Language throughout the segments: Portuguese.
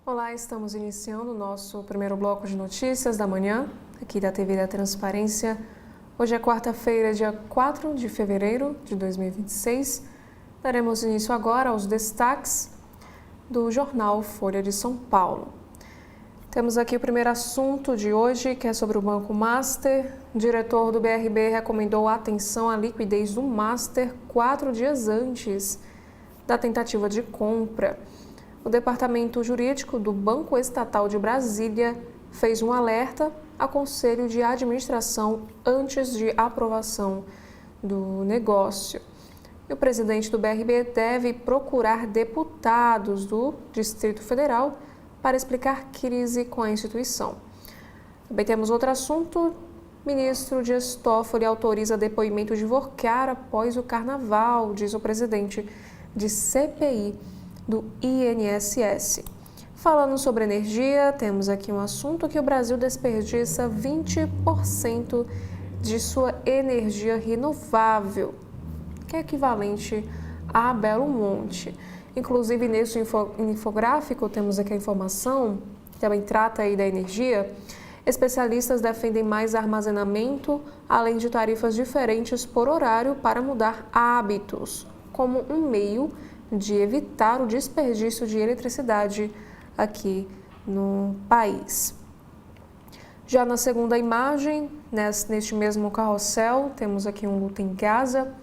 Olá, estamos iniciando o nosso primeiro bloco de notícias da manhã, aqui da TV da Transparência. Hoje é quarta-feira, dia 4 de fevereiro de 2026. Daremos início agora aos destaques do jornal Folha de São Paulo. Temos aqui o primeiro assunto de hoje, que é sobre o Banco Master. O diretor do BRB recomendou atenção à liquidez do Master 4 dias antes da tentativa de compra. O Departamento Jurídico do Banco Estatal de Brasília fez um alerta ao Conselho de Administração antes de aprovação do negócio. E o presidente do BRB deve procurar deputados do Distrito Federal para explicar crise com a instituição. Também temos outro assunto. Ministro Dias Toffoli autoriza depoimento de Vocar após o carnaval, diz o presidente de CPI do INSS. Falando sobre energia, temos aqui um assunto que o Brasil desperdiça 20% de sua energia renovável, que é equivalente a Belo Monte. Inclusive, nesse infográfico, temos aqui a informação, que também trata aí da energia. Especialistas defendem mais armazenamento, além de tarifas diferentes por horário para mudar hábitos, como um meio de evitar o desperdício de eletricidade aqui no país. Já na segunda imagem, neste mesmo carrossel, temos aqui um luto em Gaza.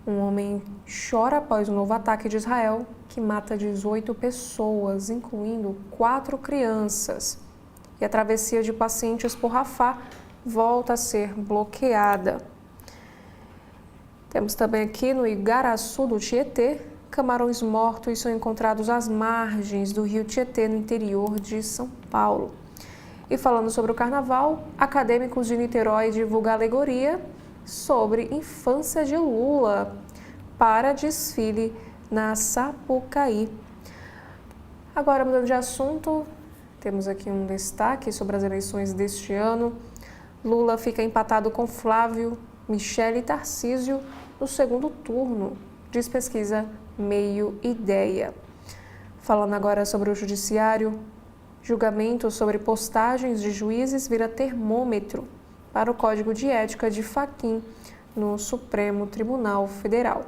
Um homem chora após um novo ataque de Israel que mata 18 pessoas, incluindo 4 crianças. E a travessia de pacientes por Rafah volta a ser bloqueada. Temos também aqui no Igaraçu do Tietê, camarões mortos são encontrados às margens do rio Tietê, no interior de São Paulo. E falando sobre o carnaval, acadêmicos de Niterói divulgam alegoria sobre infância de Lula para desfile na Sapucaí. Agora, mudando de assunto, temos aqui um destaque sobre as eleições deste ano. Lula fica empatado com Flávio, Michele e Tarcísio no segundo turno, diz pesquisa Meio Ideia. Falando agora sobre o judiciário, julgamento sobre postagens de juízes vira termômetro para o Código de Ética de Fachin no Supremo Tribunal Federal.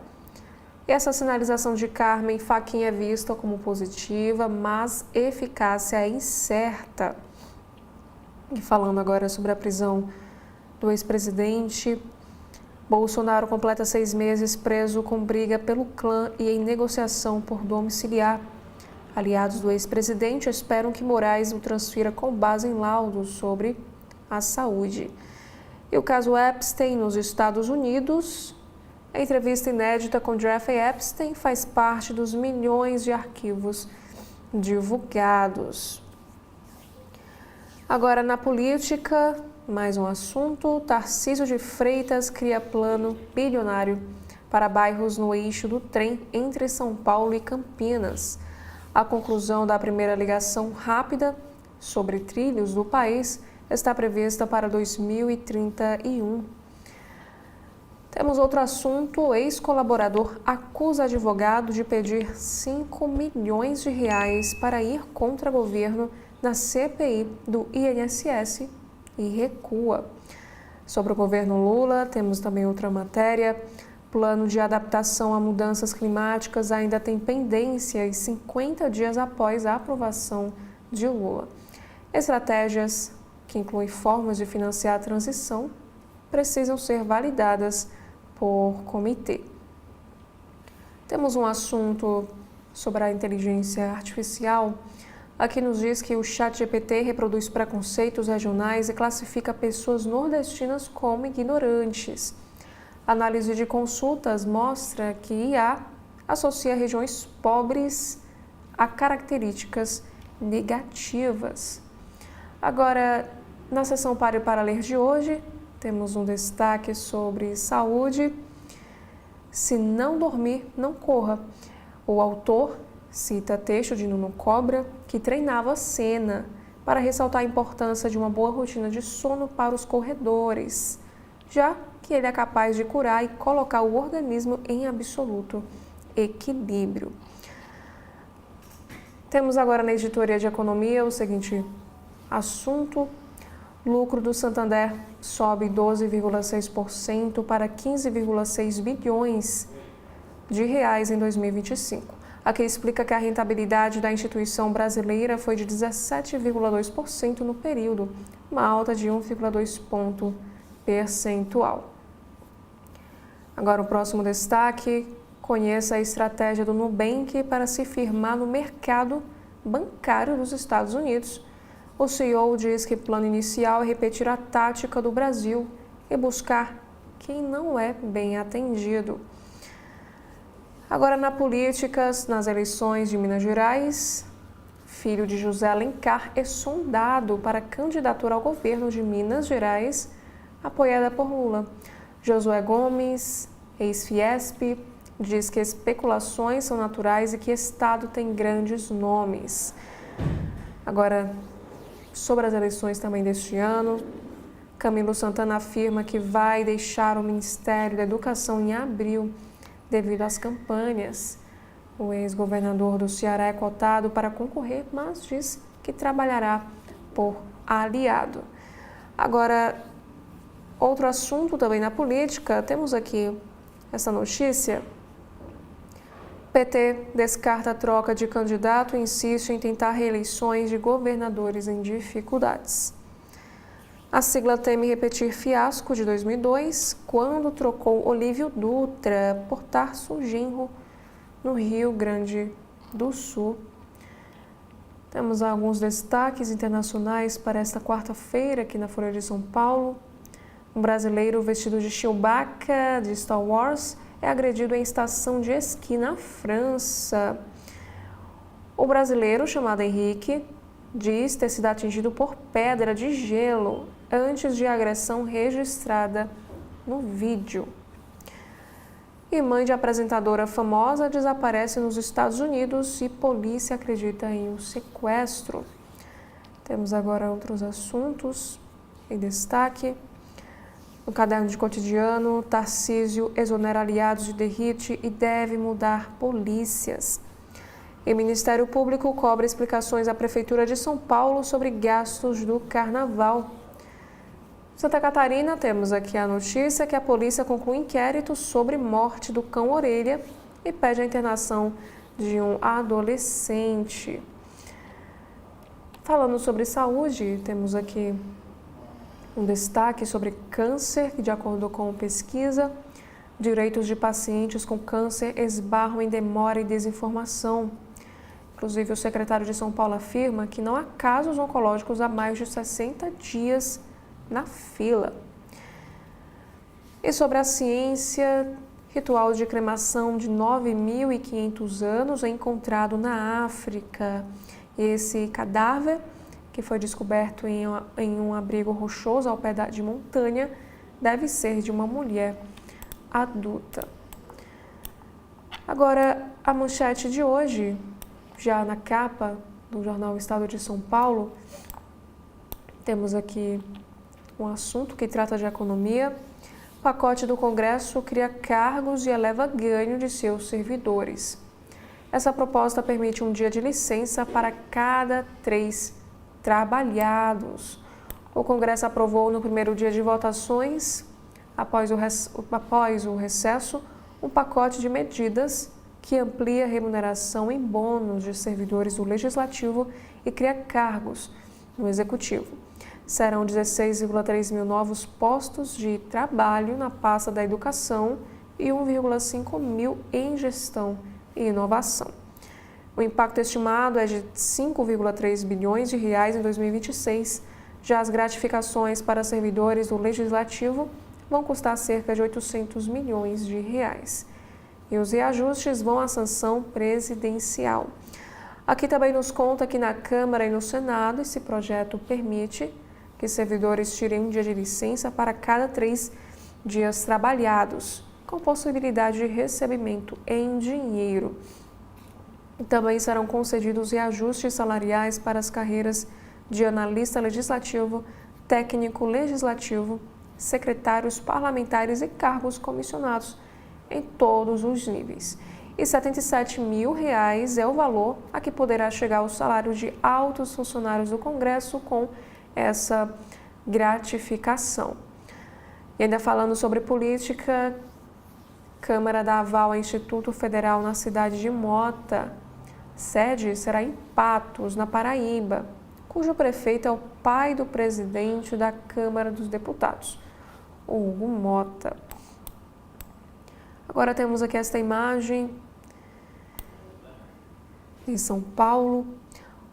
E essa sinalização de Carmen Fachin é vista como positiva, mas eficácia é incerta. E falando agora sobre a prisão do ex-presidente, Bolsonaro completa 6 meses preso com briga pelo clã e em negociação por domiciliar. Aliados do ex-presidente esperam que Moraes o transfira com base em laudos sobre a saúde. E o caso Epstein nos Estados Unidos. A entrevista inédita com Jeffrey Epstein faz parte dos milhões de arquivos divulgados. Agora, na política, mais um assunto. Tarcísio de Freitas cria plano bilionário para bairros no eixo do trem entre São Paulo e Campinas. A conclusão da primeira ligação rápida sobre trilhos do país está prevista para 2031. Temos outro assunto. O ex-colaborador acusa advogado de pedir 5 milhões de reais para ir contra o governo na CPI do INSS e recua. Sobre o governo Lula, temos também outra matéria. Plano de adaptação a mudanças climáticas ainda tem pendência e 50 dias após a aprovação de Lula. Estratégias que incluem formas de financiar a transição precisam ser validadas por comitê. Temos um assunto sobre a inteligência artificial. Aqui nos diz que o ChatGPT reproduz preconceitos regionais e classifica pessoas nordestinas como ignorantes. A análise de consultas mostra que IA associa regiões pobres a características negativas. Agora, na sessão Pare para Ler de hoje, temos um destaque sobre saúde. Se não dormir, não corra. O autor cita texto de Nuno Cobra, que treinava Senna para ressaltar a importância de uma boa rotina de sono para os corredores, já que ele é capaz de curar e colocar o organismo em absoluto equilíbrio. Temos agora na editoria de economia o seguinte assunto: lucro do Santander sobe 12,6% para 15,6 bilhões de reais em 2025. Aqui explica que a rentabilidade da instituição brasileira foi de 17,2% no período, uma alta de 1,2 ponto percentual. Agora o próximo destaque: conheça a estratégia do Nubank para se firmar no mercado bancário dos Estados Unidos. O CEO diz que o plano inicial é repetir a tática do Brasil e buscar quem não é bem atendido. Agora na política, nas eleições de Minas Gerais, filho de José Alencar é sondado para candidatura ao governo de Minas Gerais, apoiada por Lula. Josué Gomes, ex-Fiesp, diz que especulações são naturais e que Estado tem grandes nomes. Agora, sobre as eleições também deste ano, Camilo Santana afirma que vai deixar o Ministério da Educação em abril devido às campanhas. O ex-governador do Ceará é cotado para concorrer, mas diz que trabalhará por aliado. Agora, outro assunto também na política, temos aqui essa notícia. PT descarta a troca de candidato e insiste em tentar reeleições de governadores em dificuldades. A sigla teme repetir fiasco de 2002, quando trocou Olívio Dutra por Tarso Genro no Rio Grande do Sul. Temos alguns destaques internacionais para esta quarta-feira aqui na Folha de São Paulo. Um brasileiro vestido de Chewbacca de Star Wars é agredido em estação de esqui na França. O brasileiro, chamado Henrique, diz ter sido atingido por pedra de gelo antes de agressão registrada no vídeo. E mãe de apresentadora famosa desaparece nos Estados Unidos e polícia acredita em um sequestro. Temos agora outros assuntos em destaque. No caderno de cotidiano, Tarcísio exonera aliados de Derrite e deve mudar polícias. E o Ministério Público cobra explicações à Prefeitura de São Paulo sobre gastos do Carnaval. Santa Catarina, temos aqui a notícia que a polícia conclui inquérito sobre morte do cão Orelha e pede a internação de um adolescente. Falando sobre saúde, temos aqui um destaque sobre câncer, que de acordo com pesquisa, direitos de pacientes com câncer esbarram em demora e desinformação. Inclusive, o secretário de São Paulo afirma que não há casos oncológicos há mais de 60 dias na fila. E sobre a ciência, ritual de cremação de 9.500 anos é encontrado na África. E esse cadáver, que foi descoberto em um abrigo rochoso ao pé de montanha, deve ser de uma mulher adulta. Agora, a manchete de hoje, já na capa do jornal Estado de São Paulo, temos aqui um assunto que trata de economia. O pacote do Congresso cria cargos e eleva ganho de seus servidores. Essa proposta permite um dia de licença para cada 3 trabalhados. O Congresso aprovou no primeiro dia de votações, após o recesso, um pacote de medidas que amplia a remuneração em bônus de servidores do Legislativo e cria cargos no Executivo. Serão 16,3 mil novos postos de trabalho na pasta da Educação e 1,5 mil em Gestão e Inovação. O impacto estimado é de 5,3 bilhões de reais em 2026. Já as gratificações para servidores do Legislativo vão custar cerca de 800 milhões de reais. E os reajustes vão à sanção presidencial. Aqui também nos conta que na Câmara e no Senado esse projeto permite que servidores tirem um dia de licença para cada 3 dias trabalhados, com possibilidade de recebimento em dinheiro. E também serão concedidos reajustes salariais para as carreiras de analista legislativo, técnico legislativo, secretários parlamentares e cargos comissionados em todos os níveis. e R$ 77 mil é o valor a que poderá chegar o salário de altos funcionários do Congresso com essa gratificação. E ainda falando sobre política, Câmara dá aval ao Instituto Federal na cidade de Mota. Sede será em Patos, na Paraíba, cujo prefeito é o pai do presidente da Câmara dos Deputados, Hugo Mota. Agora temos aqui esta imagem em São Paulo.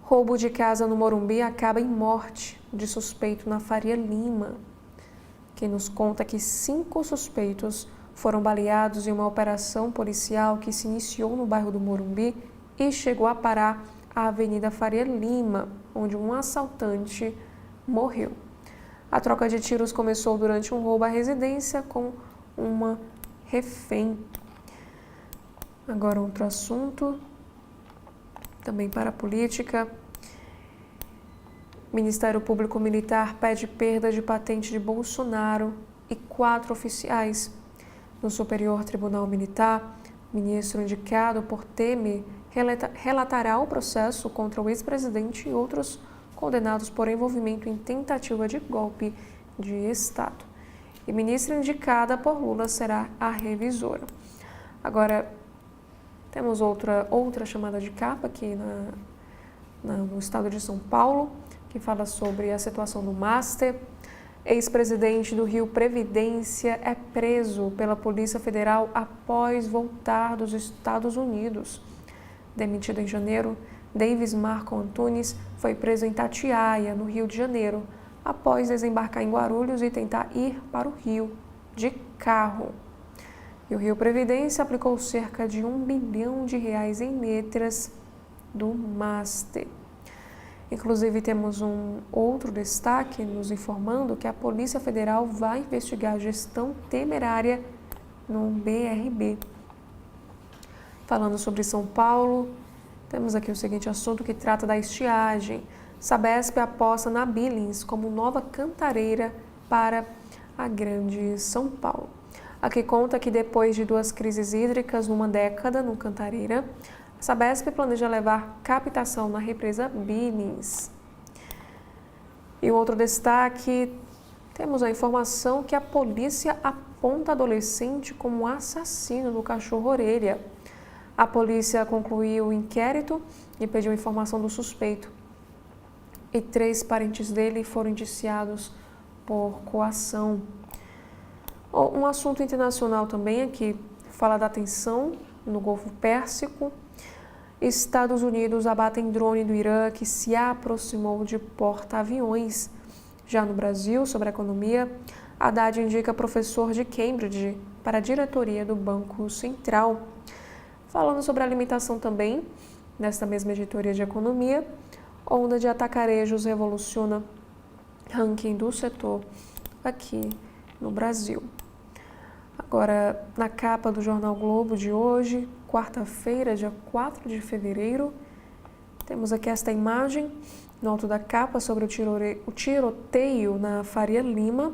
Roubo de casa no Morumbi acaba em morte de suspeito na Faria Lima. Quem nos conta que 5 suspeitos foram baleados em uma operação policial que se iniciou no bairro do Morumbi e chegou a parar a Avenida Faria Lima, onde um assaltante morreu. A troca de tiros começou durante um roubo à residência com uma refém. Agora outro assunto, também para a política. Ministério Público Militar pede perda de patente de Bolsonaro e 4 oficiais. No Superior Tribunal Militar, o ministro indicado por Temer relatará o processo contra o ex-presidente e outros condenados por envolvimento em tentativa de golpe de Estado. E ministra indicada por Lula será a revisora. Agora, temos outra chamada de capa aqui no estado de São Paulo, que fala sobre a situação do Master. Ex-presidente do Rio Previdência é preso pela Polícia Federal após voltar dos Estados Unidos. Demitido em janeiro, Davis Marco Antunes foi preso em Itatiaia, no Rio de Janeiro, após desembarcar em Guarulhos e tentar ir para o Rio de carro. E o Rio Previdência aplicou cerca de R$1 bilhão em letras do Master. Inclusive, temos um outro destaque nos informando que a Polícia Federal vai investigar a gestão temerária no BRB. Falando sobre São Paulo, temos aqui o seguinte assunto que trata da estiagem. Sabesp aposta na Billings como nova cantareira para a Grande São Paulo. Aqui conta que depois de 2 crises hídricas numa década no Cantareira, a Sabesp planeja levar captação na represa Billings. E outro destaque, temos a informação que a polícia aponta adolescente como assassino do cachorro orelha. A polícia concluiu o inquérito e pediu informação do suspeito. E 3 parentes dele foram indiciados por coação. Um assunto internacional também aqui, fala da tensão no Golfo Pérsico. Estados Unidos abatem drone do Irã que se aproximou de porta-aviões. Já no Brasil, sobre a economia, Haddad indica professor de Cambridge para a diretoria do Banco Central. Falando sobre alimentação também, nesta mesma editoria de economia, onda de atacarejos revoluciona ranking do setor aqui no Brasil. Agora, na capa do Jornal Globo de hoje, quarta-feira, dia 4 de fevereiro, temos aqui esta imagem no alto da capa sobre o tiroteio na Faria Lima,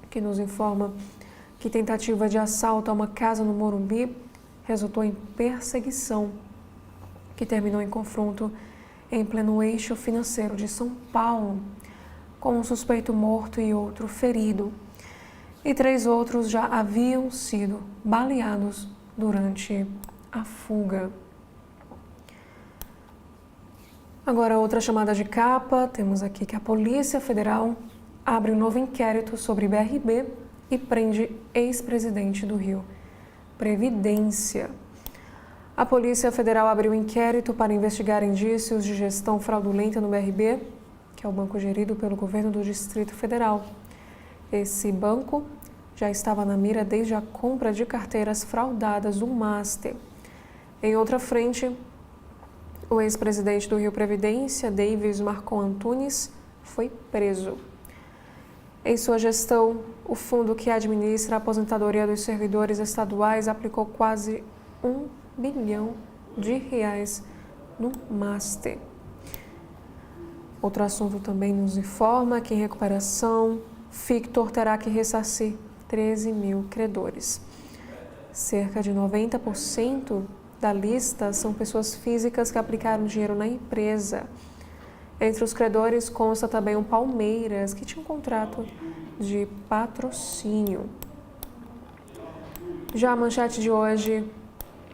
que nos informa que tentativa de assalto a uma casa no Morumbi resultou em perseguição, que terminou em confronto em pleno eixo financeiro de São Paulo, com um suspeito morto e outro ferido. E 3 outros já haviam sido baleados durante a fuga. Agora, outra chamada de capa, temos aqui que a Polícia Federal abre um novo inquérito sobre BRB e prende ex-presidente do Rio Previdência. A Polícia Federal abriu um inquérito para investigar indícios de gestão fraudulenta no BRB, que é o banco gerido pelo governo do Distrito Federal. Esse banco já estava na mira desde a compra de carteiras fraudadas do Master. Em outra frente, o ex-presidente do Rio Previdência, Davis Marco Antunes, foi preso. Em sua gestão, o fundo que administra a aposentadoria dos servidores estaduais aplicou quase R$1 bilhão no Master. Outro assunto também nos informa que em recuperação, Victor terá que ressarcir 13 mil credores. Cerca de 90% da lista são pessoas físicas que aplicaram dinheiro na empresa. Entre os credores consta também o Palmeiras, que tinha um contrato de patrocínio. Já a manchete de hoje: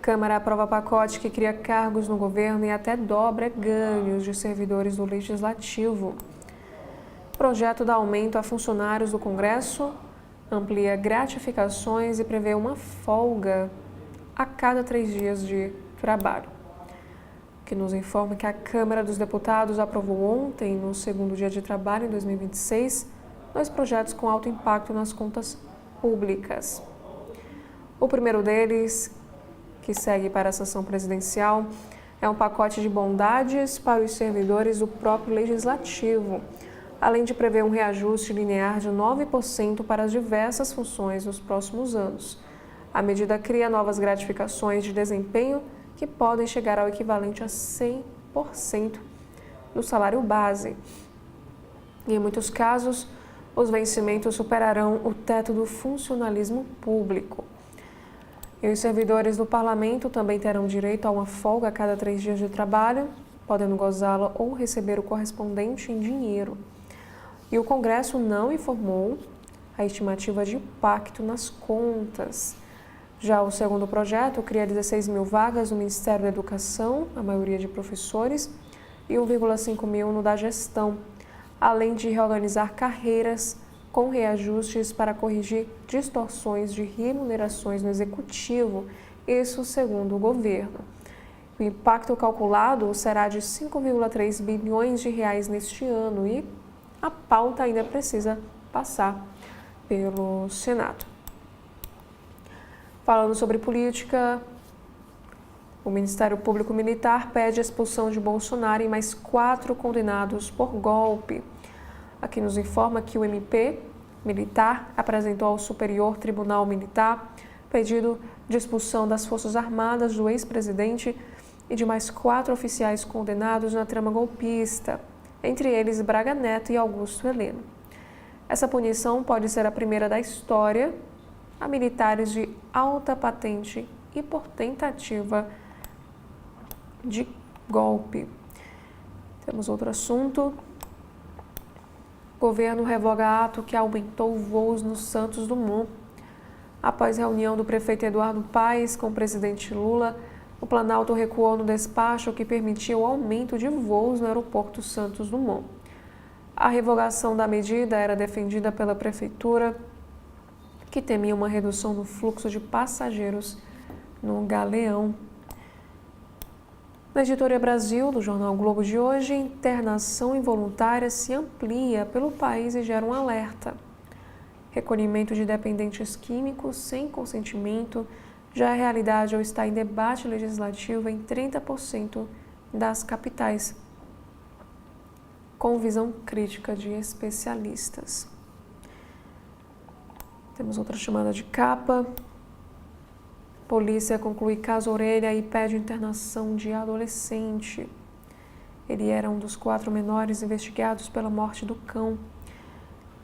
Câmara aprova pacote que cria cargos no governo e até dobra ganhos de servidores do Legislativo. Projeto dá aumento a funcionários do Congresso, amplia gratificações e prevê uma folga a cada 3 dias de trabalho. Que nos informa que a Câmara dos Deputados aprovou ontem, no segundo dia de trabalho em 2026, 2 projetos com alto impacto nas contas públicas. O primeiro deles, que segue para a sanção presidencial, é um pacote de bondades para os servidores do próprio Legislativo, além de prever um reajuste linear de 9% para as diversas funções nos próximos anos. A medida cria novas gratificações de desempenho que podem chegar ao equivalente a 100% do salário base. E, em muitos casos, os vencimentos superarão o teto do funcionalismo público. E os servidores do Parlamento também terão direito a uma folga a cada 3 dias de trabalho, podendo gozá-la ou receber o correspondente em dinheiro. E o Congresso não informou a estimativa de impacto nas contas. Já o segundo projeto cria 16 mil vagas no Ministério da Educação, a maioria de professores, e 1,5 mil no da gestão, além de reorganizar carreiras com reajustes para corrigir distorções de remunerações no Executivo, isso segundo o governo. O impacto calculado será de 5,3 bilhões de reais neste ano e a pauta ainda precisa passar pelo Senado. Falando sobre política, o Ministério Público Militar pede a expulsão de Bolsonaro e mais 4 condenados por golpe. Aqui nos informa que o MP militar apresentou ao Superior Tribunal Militar pedido de expulsão das Forças Armadas do ex-presidente e de mais 4 oficiais condenados na trama golpista, entre eles Braga Neto e Augusto Heleno. Essa punição pode ser a primeira da história a militares de alta patente e por tentativa de golpe. Temos outro assunto. O governo revoga ato que aumentou voos no Santos Dumont. Após reunião do prefeito Eduardo Paes com o presidente Lula, o Planalto recuou no despacho que permitia o aumento de voos no aeroporto Santos Dumont. A revogação da medida era defendida pela prefeitura, que temia uma redução no fluxo de passageiros no Galeão. Na Editoria Brasil, do jornal Globo de hoje, internação involuntária se amplia pelo país e gera um alerta. Recolhimento de dependentes químicos sem consentimento já é realidade ou está em debate legislativo em 30% das capitais, com visão crítica de especialistas. Temos outra chamada de capa. Polícia conclui caso Orelha e pede internação de adolescente. Ele era um dos 4 menores investigados pela morte do cão.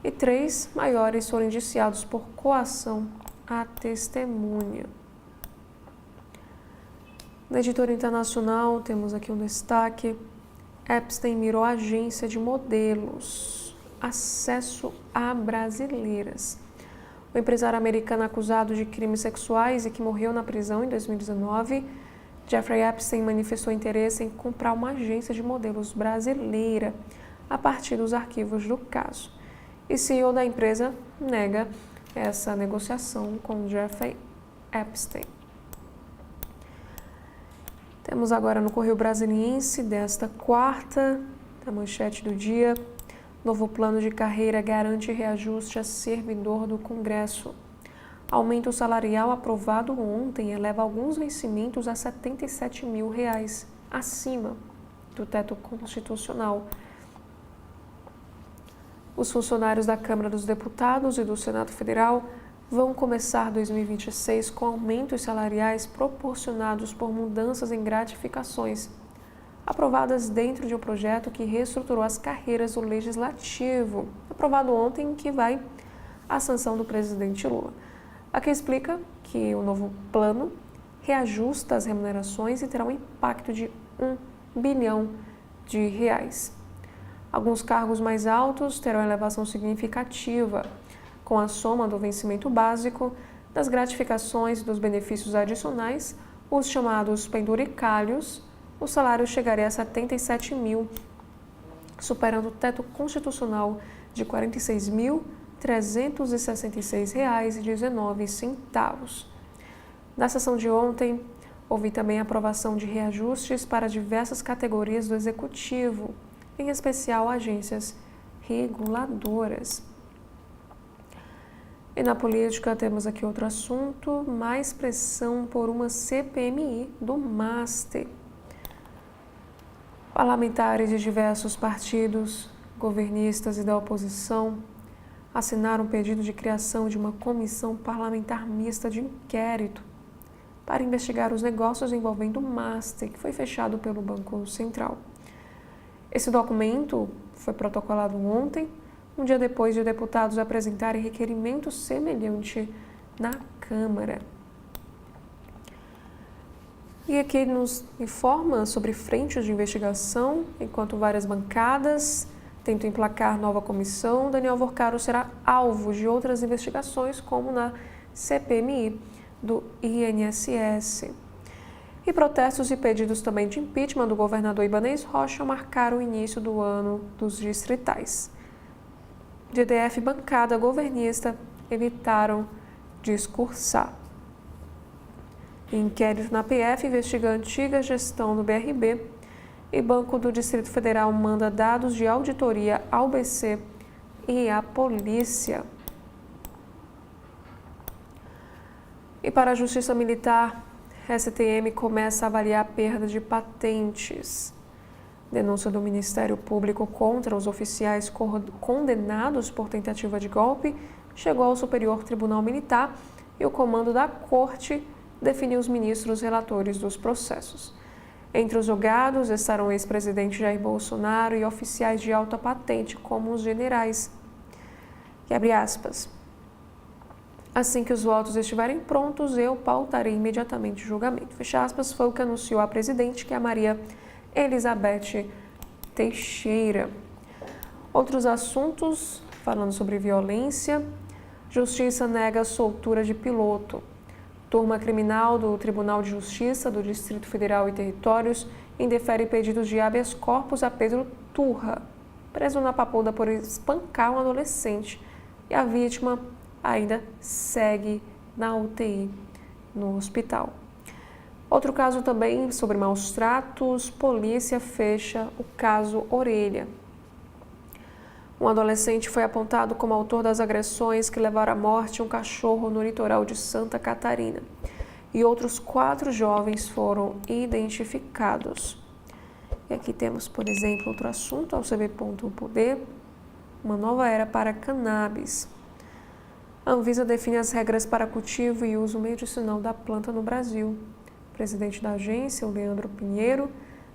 E 3 maiores foram indiciados por coação à testemunha. Na Editora Internacional, temos aqui um destaque. Epstein mirou a agência de modelos. Acesso a brasileiras. O empresário americano acusado de crimes sexuais e que morreu na prisão em 2019, Jeffrey Epstein manifestou interesse em comprar uma agência de modelos brasileira a partir dos arquivos do caso. E CEO da empresa nega essa negociação com Jeffrey Epstein. Temos agora no Correio Brasiliense desta quarta, a manchete do dia: novo plano de carreira garante reajuste a servidor do Congresso. Aumento salarial aprovado ontem eleva alguns vencimentos a R$ 77 mil, acima do teto constitucional. Os funcionários da Câmara dos Deputados e do Senado Federal vão começar 2026 com aumentos salariais proporcionados por mudanças em gratificações, aprovadas dentro de um projeto que reestruturou as carreiras do Legislativo, aprovado ontem, que vai à sanção do presidente Lula. Aqui explica que o novo plano reajusta as remunerações e terá um impacto de R$ 1 bilhão. Alguns cargos mais altos terão elevação significativa, com a soma do vencimento básico, das gratificações e dos benefícios adicionais, os chamados penduricalhos, o salário chegaria a 77 mil, superando o teto constitucional de R$ 46.366,19. Na sessão de ontem, houve também a aprovação de reajustes para diversas categorias do Executivo, em especial agências reguladoras. E na política temos aqui outro assunto, mais pressão por uma CPMI do MAST. Parlamentares de diversos partidos, governistas e da oposição, assinaram um pedido de criação de uma comissão parlamentar mista de inquérito para investigar os negócios envolvendo o MAST, que foi fechado pelo Banco Central. Esse documento foi protocolado ontem, um dia depois de deputados apresentarem requerimento semelhante na Câmara. E aqui nos informa sobre frentes de investigação, enquanto várias bancadas tentam emplacar nova comissão, Daniel Vorcaro será alvo de outras investigações, como na CPMI do INSS. E protestos e pedidos também de impeachment do governador Ibanez Rocha marcaram o início do ano dos distritais. DDF e bancada governista evitaram discursar. Inquérito na PF investiga a antiga gestão do BRB e Banco do Distrito Federal manda dados de auditoria ao BC e à polícia. E para a Justiça Militar, STM começa a avaliar a perda de patentes. Denúncia do Ministério Público contra os oficiais condenados por tentativa de golpe chegou ao Superior Tribunal Militar e o comando da Corte definiu os ministros relatores dos processos. Entre os julgados estarão o ex-presidente Jair Bolsonaro e oficiais de alta patente, como os generais. E abre aspas. Assim que os votos estiverem prontos, eu pautarei imediatamente o julgamento. Fecha aspas, foi o que anunciou a presidente, que é a Maria Elizabeth Teixeira. Outros assuntos, falando sobre violência, Justiça nega a soltura de piloto. Turma criminal do Tribunal de Justiça do Distrito Federal e Territórios indefere pedidos de habeas corpus a Pedro Turra, preso na Papuda por espancar um adolescente, e a vítima ainda segue na UTI no hospital. Outro caso também sobre maus tratos, polícia fecha o caso Orelha. Um adolescente foi apontado como autor das agressões que levaram à morte um cachorro no litoral de Santa Catarina. E outros 4 jovens foram identificados. E aqui temos, por exemplo, outro assunto, ao CB.poder, uma nova era para cannabis. A Anvisa define as regras para cultivo e uso medicinal da planta no Brasil. O presidente da agência, o Leandro Pinheiro,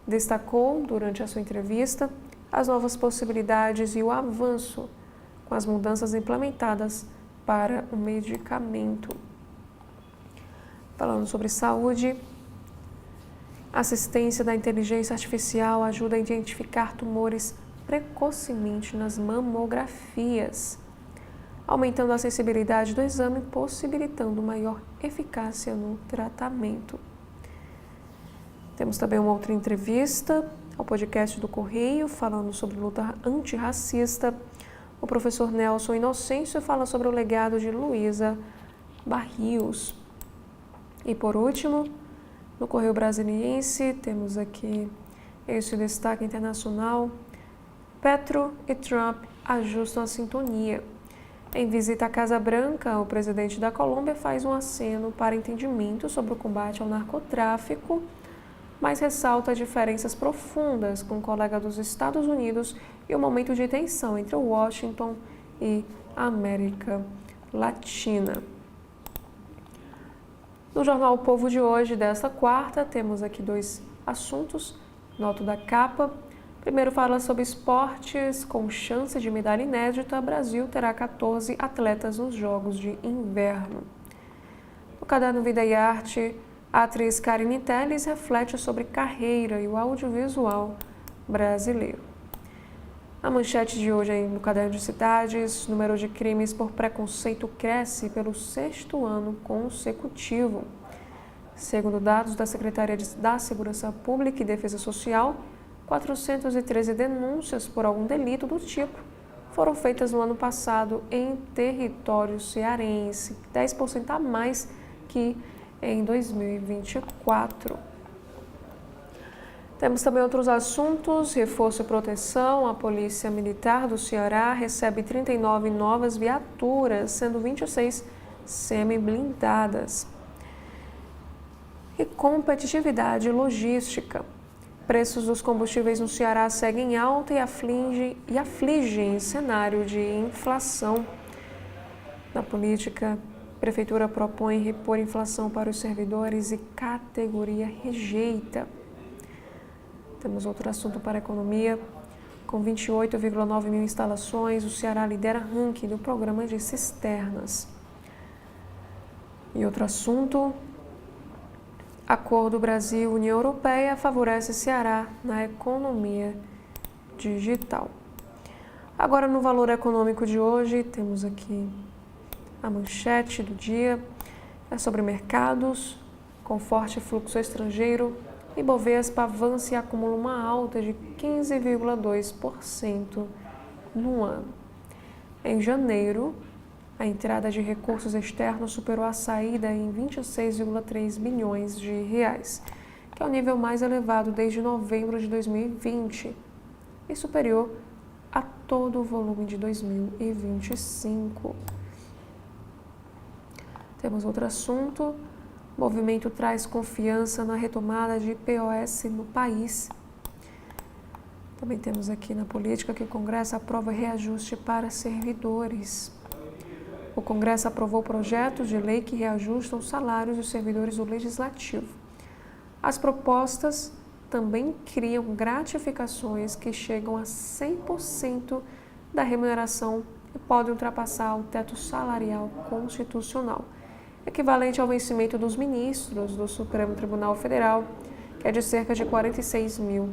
destacou durante a sua entrevista as novas possibilidades e o avanço com as mudanças implementadas para o medicamento. Falando sobre saúde, assistência da inteligência artificial ajuda a identificar tumores precocemente nas mamografias, aumentando a sensibilidade do exame, possibilitando maior eficácia no tratamento. Temos também uma outra entrevista ao podcast do Correio, falando sobre luta antirracista. O professor Nelson Inocêncio fala sobre o legado de Luísa Barrios. E por último, no Correio Brasiliense, temos aqui este destaque internacional. Petro e Trump ajustam a sintonia. Em visita à Casa Branca, o presidente da Colômbia faz um aceno para entendimento sobre o combate ao narcotráfico, mas ressalta diferenças profundas com o colega dos Estados Unidos e o momento de tensão entre Washington e a América Latina. No Jornal O Povo de hoje, desta quarta, temos aqui 2 assuntos. Nota da capa. Primeiro fala sobre esportes com chance de medalha inédita. Brasil terá 14 atletas nos Jogos de Inverno. caderno Vida e Arte, a atriz Karine Telles reflete sobre carreira e o audiovisual brasileiro. A manchete de hoje no Caderno de Cidades, o número de crimes por preconceito cresce pelo 6º ano consecutivo. Segundo dados da Secretaria da Segurança Pública e Defesa Social, 413 denúncias por algum delito do tipo foram feitas no ano passado em território cearense, 10% a mais que em 2024. Temos também outros assuntos: reforço e proteção. A Polícia Militar do Ceará recebe 39 novas viaturas, sendo 26 semi-blindadas. E competitividade logística. Preços dos combustíveis no Ceará seguem alta e afligem cenário de inflação. Na política, a Prefeitura propõe repor inflação para os servidores e categoria rejeita. Temos outro assunto para a economia. Com 28,9 mil instalações, o Ceará lidera ranking do programa de cisternas. E outro assunto: Acordo Brasil-União Europeia favorece Ceará na economia digital. Agora, no valor econômico de hoje, temos aqui a manchete do dia. É sobre mercados. Com forte fluxo estrangeiro, Ibovespa avança e acumula uma alta de 15,2% no ano. Em janeiro, a entrada de recursos externos superou a saída em 26,3 bilhões de reais, que é o nível mais elevado desde novembro de 2020 e superior a todo o volume de 2025. Temos outro assunto. O movimento traz confiança na retomada de POS no país. Também temos aqui na política que o Congresso aprova reajuste para servidores. O Congresso aprovou projetos de lei que reajustam os salários dos servidores do Legislativo. As propostas também criam gratificações que chegam a 100% da remuneração e podem ultrapassar o teto salarial constitucional, equivalente ao vencimento dos ministros do Supremo Tribunal Federal, que é de cerca de R$46 mil.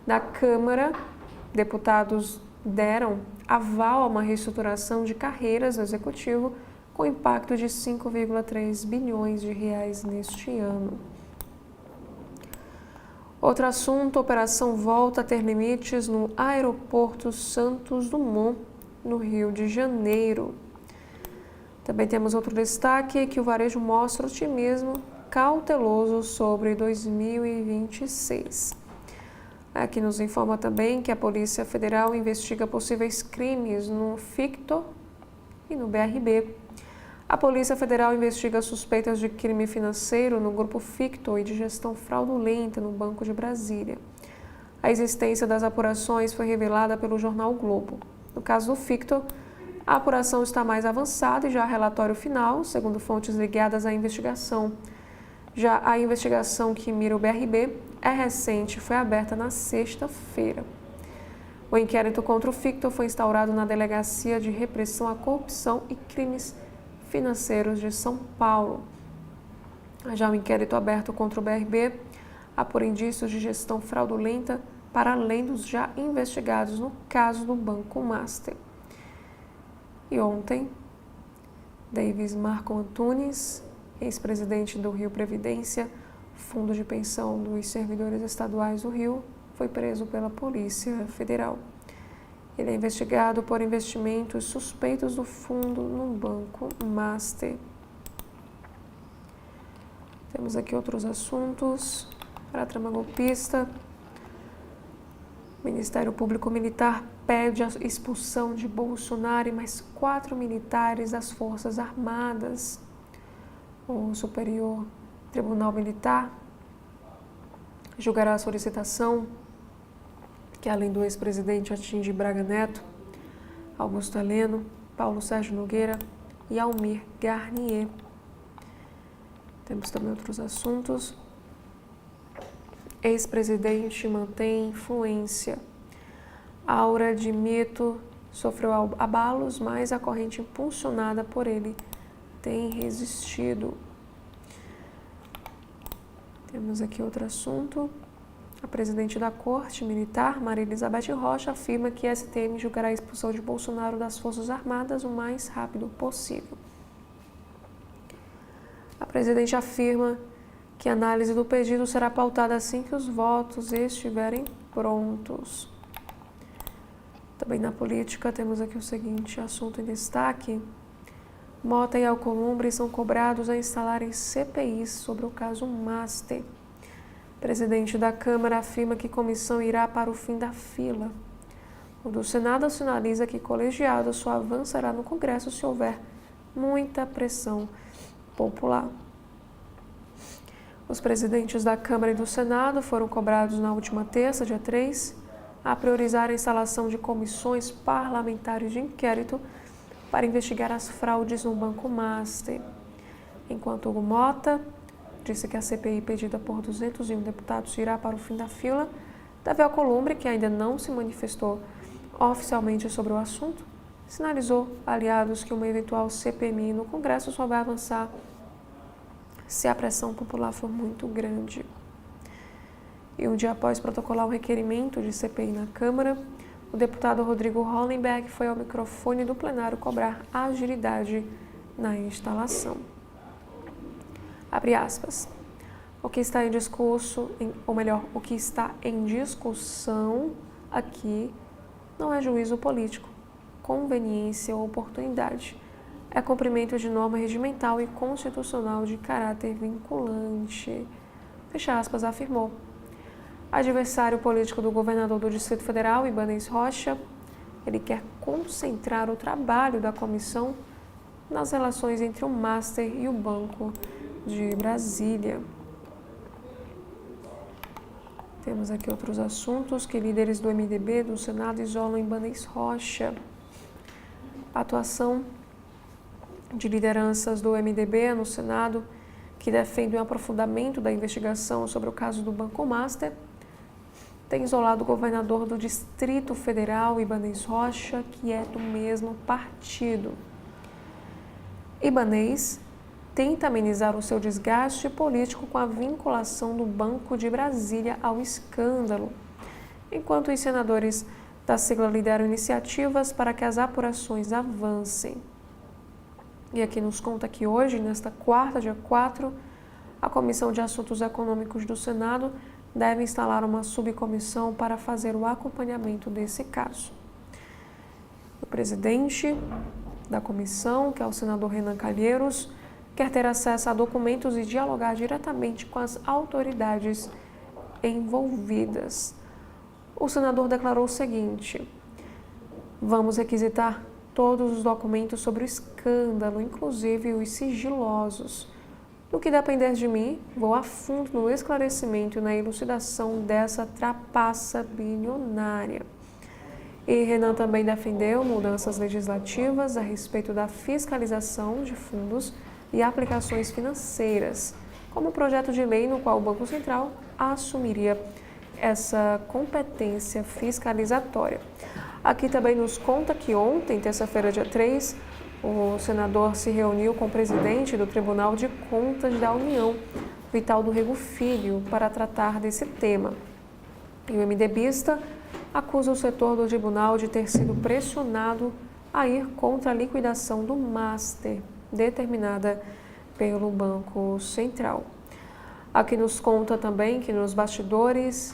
Na Câmara, deputados deram aval a uma reestruturação de carreiras no Executivo com impacto de 5,3 bilhões de reais neste ano. Outro assunto: operação volta a ter limites no aeroporto Santos Dumont, no Rio de Janeiro. Também temos outro destaque, que o varejo mostra otimismo cauteloso sobre 2026. Aqui nos informa também que a Polícia Federal investiga possíveis crimes no Ficto e no BRB. A Polícia Federal investiga suspeitas de crime financeiro no Grupo Ficto e de gestão fraudulenta no Banco de Brasília. A existência das apurações foi revelada pelo jornal o Globo. No caso do Ficto, a apuração está mais avançada e já há relatório final, segundo fontes ligadas à investigação. Já a investigação que mira o BRB é recente, foi aberta na sexta-feira. O inquérito contra o Ficto foi instaurado na Delegacia de Repressão à Corrupção e Crimes Financeiros de São Paulo. Já o inquérito aberto contra o BRB apura indícios de gestão fraudulenta para além dos já investigados no caso do Banco Master. E ontem, Davis Marco Antunes, ex-presidente do Rio Previdência, Fundo de Pensão dos Servidores Estaduais do Rio, foi preso pela Polícia Federal. Ele é investigado por investimentos suspeitos do fundo no Banco Master. Temos aqui outros assuntos para a trama golpista. O Ministério Público Militar pede a expulsão de Bolsonaro e mais 4 militares das Forças Armadas. O Superior Tribunal Militar julgará a solicitação, que além do ex-presidente atinge Braga Neto, Augusto Heleno, Paulo Sérgio Nogueira e Almir Garnier. Temos também outros assuntos. Ex-presidente mantém influência. Aura de mito sofreu abalos, mas a corrente impulsionada por ele tem resistido. Temos aqui outro assunto. A presidente da Corte Militar, Maria Elizabeth Rocha, afirma que a STM julgará a expulsão de Bolsonaro das Forças Armadas o mais rápido possível. A presidente afirma que a análise do pedido será pautada assim que os votos estiverem prontos. Também na política temos aqui o seguinte assunto em destaque. Mota e Alcolumbre são cobrados a instalarem CPIs sobre o caso Master. O presidente da Câmara afirma que comissão irá para o fim da fila. O do Senado sinaliza que colegiado só avançará no Congresso se houver muita pressão popular. Os presidentes da Câmara e do Senado foram cobrados na última terça, dia 3, a priorizar a instalação de comissões parlamentares de inquérito para investigar as fraudes no Banco Master. Enquanto Hugo Mota disse que a CPI pedida por 201 deputados irá para o fim da fila, Davi Alcolumbre, que ainda não se manifestou oficialmente sobre o assunto, sinalizou a aliados que uma eventual CPMI no Congresso só vai avançar se a pressão popular for muito grande. E um dia após protocolar o requerimento de CPI na Câmara, o deputado Rodrigo Hollenberg foi ao microfone do plenário cobrar agilidade na instalação. Abre aspas. O que está em discurso, o que está em discussão aqui não é juízo político, conveniência ou oportunidade. É cumprimento de norma regimental e constitucional de caráter vinculante. Fecha aspas, afirmou. Adversário político do governador do Distrito Federal, Ibanez Rocha, ele quer concentrar o trabalho da comissão nas relações entre o Master e o Banco de Brasília. Temos aqui outros assuntos que líderes do MDB do Senado isolam Ibanez Rocha. A atuação de lideranças do MDB no Senado que defendem o aprofundamento da investigação sobre o caso do Banco Master tem isolado o governador do Distrito Federal, Ibanez Rocha, que é do mesmo partido. Ibanez tenta amenizar o seu desgaste político com a vinculação do Banco de Brasília ao escândalo, enquanto os senadores da sigla lideram iniciativas para que as apurações avancem. E aqui nos conta que hoje, nesta quarta, dia 4, a Comissão de Assuntos Econômicos do Senado deve instalar uma subcomissão para fazer o acompanhamento desse caso. O presidente da comissão, que é o senador Renan Calheiros, quer ter acesso a documentos e dialogar diretamente com as autoridades envolvidas. O senador declarou o seguinte: vamos requisitar todos os documentos sobre o escândalo, inclusive os sigilosos. No que depender de mim, vou a fundo no esclarecimento e na elucidação dessa trapaça bilionária. E Renan também defendeu mudanças legislativas a respeito da fiscalização de fundos e aplicações financeiras, como o projeto de lei no qual o Banco Central assumiria essa competência fiscalizatória. Aqui também nos conta que ontem, terça-feira, dia 3, o senador se reuniu com o presidente do Tribunal de Contas da União, Vital do Rego Filho, para tratar desse tema. E o MDBista acusa o setor do tribunal de ter sido pressionado a ir contra a liquidação do Master, determinada pelo Banco Central. Aqui nos conta também que nos bastidores,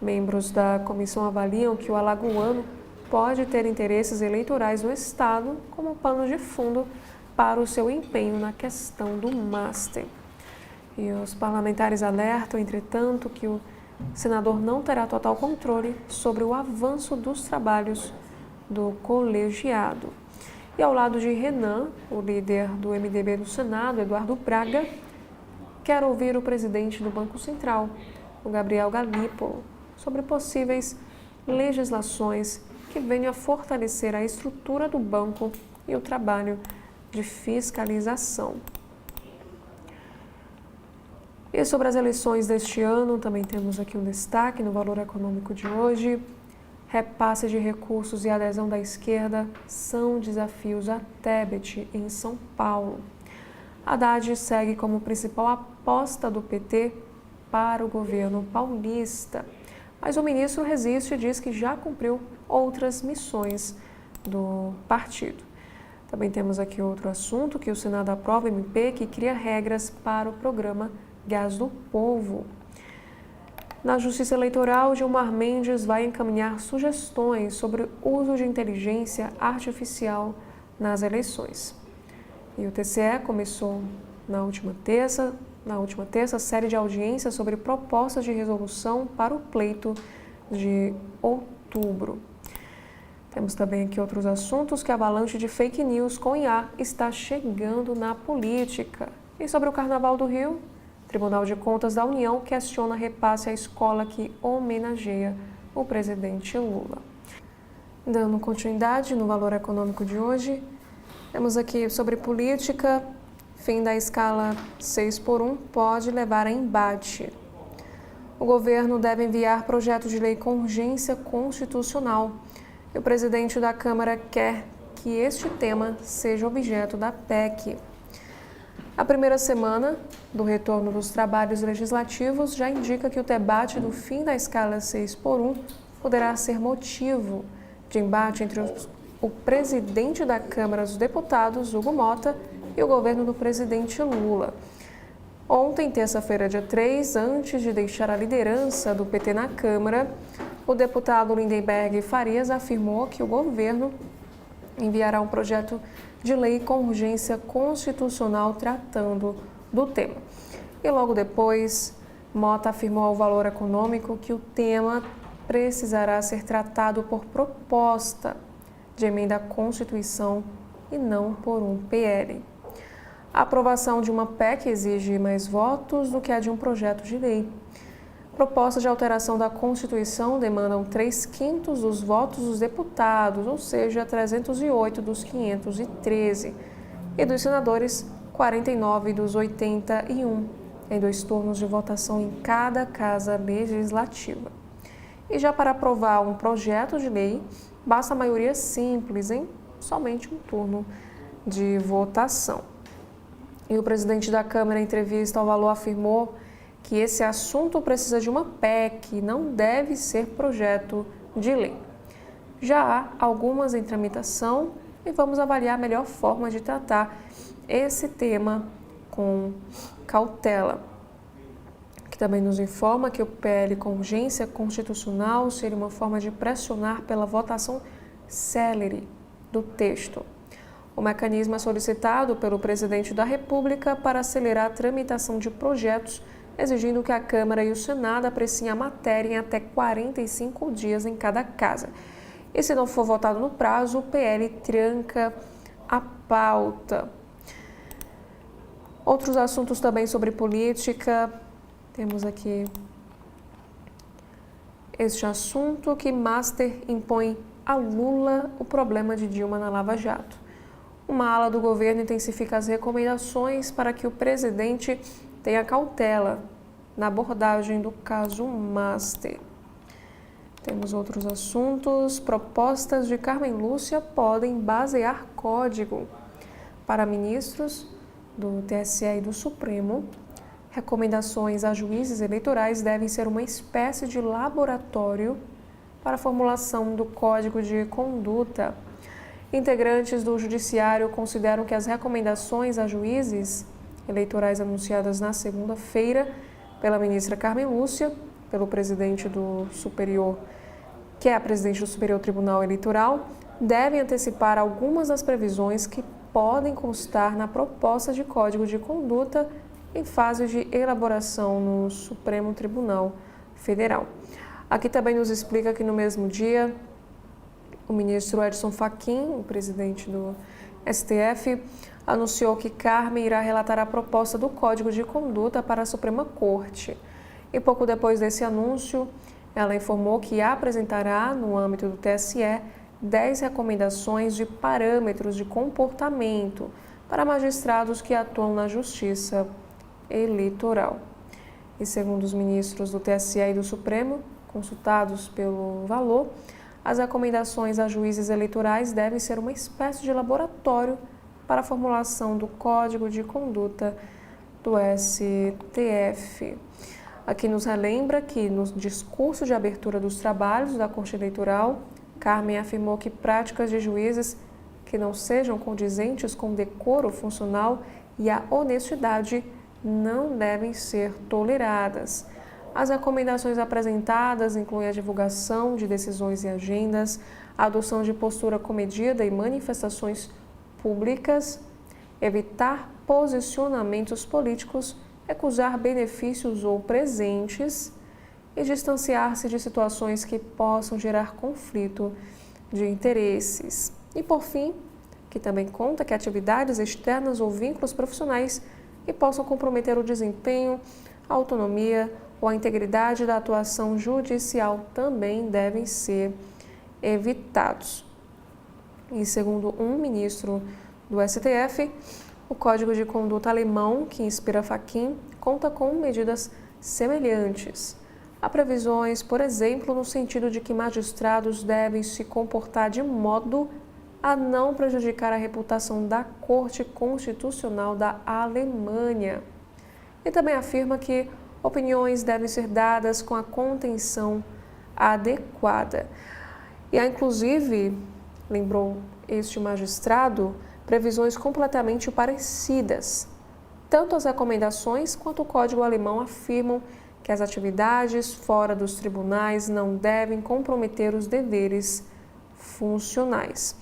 membros da comissão avaliam que o alagoano pode ter interesses eleitorais no Estado como pano de fundo para o seu empenho na questão do Master. E os parlamentares alertam, entretanto, que o senador não terá total controle sobre o avanço dos trabalhos do colegiado. E ao lado de Renan, o líder do MDB do Senado, Eduardo Braga, quer ouvir o presidente do Banco Central, o Gabriel Galípolo, sobre possíveis legislações que venham a fortalecer a estrutura do banco e o trabalho de fiscalização. E sobre as eleições deste ano, também temos aqui um destaque no Valor Econômico de hoje. Repasse de recursos e adesão da esquerda são desafios a Tebet, em São Paulo. Haddad segue como principal aposta do PT para o governo paulista. Mas o ministro resiste e diz que já cumpriu outras missões do partido. Também temos aqui outro assunto, que o Senado aprova MP que cria regras para o programa Gás do Povo. Na Justiça Eleitoral, Gilmar Mendes vai encaminhar sugestões sobre o uso de inteligência artificial nas eleições. E o TCE começou na última terça, a série de audiências sobre propostas de resolução para o pleito de outubro. Temos também aqui outros assuntos, que a avalanche de fake news com IA está chegando na política. E sobre o Carnaval do Rio, o Tribunal de Contas da União questiona repasse à escola que homenageia o presidente Lula. Dando continuidade no valor econômico de hoje, temos aqui sobre política. Fim da escala 6x1 pode levar a embate. O governo deve enviar projeto de lei com urgência constitucional. E o presidente da Câmara quer que este tema seja objeto da PEC. A primeira semana do retorno dos trabalhos legislativos já indica que o debate do fim da escala 6x1 poderá ser motivo de embate entre o presidente da Câmara dos Deputados, Hugo Mota, e o governo do presidente Lula. Ontem, terça-feira, dia 3, antes de deixar a liderança do PT na Câmara, o deputado Lindenberg Farias afirmou que o governo enviará um projeto de lei com urgência constitucional tratando do tema. E logo depois, Mota afirmou ao Valor Econômico que o tema precisará ser tratado por proposta de emenda à Constituição e não por um PL. A aprovação de uma PEC exige mais votos do que a de um projeto de lei. Propostas de alteração da Constituição demandam 3/5 dos votos dos deputados, ou seja, 308 dos 513, e dos senadores, 49 dos 81, em 2 turnos de votação em cada casa legislativa. E já para aprovar um projeto de lei, basta a maioria simples em somente um turno de votação. E o presidente da Câmara, em entrevista ao Valor, afirmou que esse assunto precisa de uma PEC, não deve ser projeto de lei. Já há algumas em tramitação e vamos avaliar a melhor forma de tratar esse tema com cautela. Que também nos informa que o PL com urgência constitucional seria uma forma de pressionar pela votação célere do texto. O mecanismo é solicitado pelo presidente da República para acelerar a tramitação de projetos, exigindo que a Câmara e o Senado apreciem a matéria em até 45 dias em cada casa. E se não for votado no prazo, o PL tranca a pauta. Outros assuntos também sobre política. Temos aqui este assunto, que Master impõe a Lula o problema de Dilma na Lava Jato. Uma ala do governo intensifica as recomendações para que o presidente tenha cautela na abordagem do caso Master. Temos outros assuntos. Propostas de Carmen Lúcia podem basear código. Para ministros do TSE e do Supremo, recomendações a juízes eleitorais devem ser uma espécie de laboratório para a formulação do Código de Conduta. Integrantes do Judiciário consideram que as recomendações a juízes eleitorais anunciadas na segunda-feira pela ministra Carmen Lúcia, pelo presidente do Superior, que é a presidente do Superior Tribunal Eleitoral, devem antecipar algumas das previsões que podem constar na proposta de Código de Conduta em fase de elaboração no Supremo Tribunal Federal. Aqui também nos explica que no mesmo dia, o ministro Edson Fachin, o presidente do STF, anunciou que Carmen irá relatar a proposta do Código de Conduta para a Suprema Corte. E pouco depois desse anúncio, ela informou que apresentará, no âmbito do TSE, 10 recomendações de parâmetros de comportamento para magistrados que atuam na Justiça Eleitoral. E segundo os ministros do TSE e do Supremo, consultados pelo Valor, as recomendações a juízes eleitorais devem ser uma espécie de laboratório para a formulação do Código de Conduta do STF. Aqui nos relembra que no discurso de abertura dos trabalhos da Corte Eleitoral, Carmen afirmou que práticas de juízes que não sejam condizentes com o decoro funcional e a honestidade não devem ser toleradas. As recomendações apresentadas incluem a divulgação de decisões e agendas, a adoção de postura comedida e manifestações públicas, evitar posicionamentos políticos, recusar benefícios ou presentes e distanciar-se de situações que possam gerar conflito de interesses. E, por fim, que também conta que atividades externas ou vínculos profissionais que possam comprometer o desempenho, a autonomia ou a integridade da atuação judicial também devem ser evitados. E, segundo um ministro do STF, o Código de Conduta alemão, que inspira Fachin, conta com medidas semelhantes. Há previsões, por exemplo, no sentido de que magistrados devem se comportar de modo a não prejudicar a reputação da Corte Constitucional da Alemanha. E também afirma que opiniões devem ser dadas com a contenção adequada. E há, inclusive, lembrou este magistrado, previsões completamente parecidas. Tanto as recomendações quanto o Código alemão afirmam que as atividades fora dos tribunais não devem comprometer os deveres funcionais.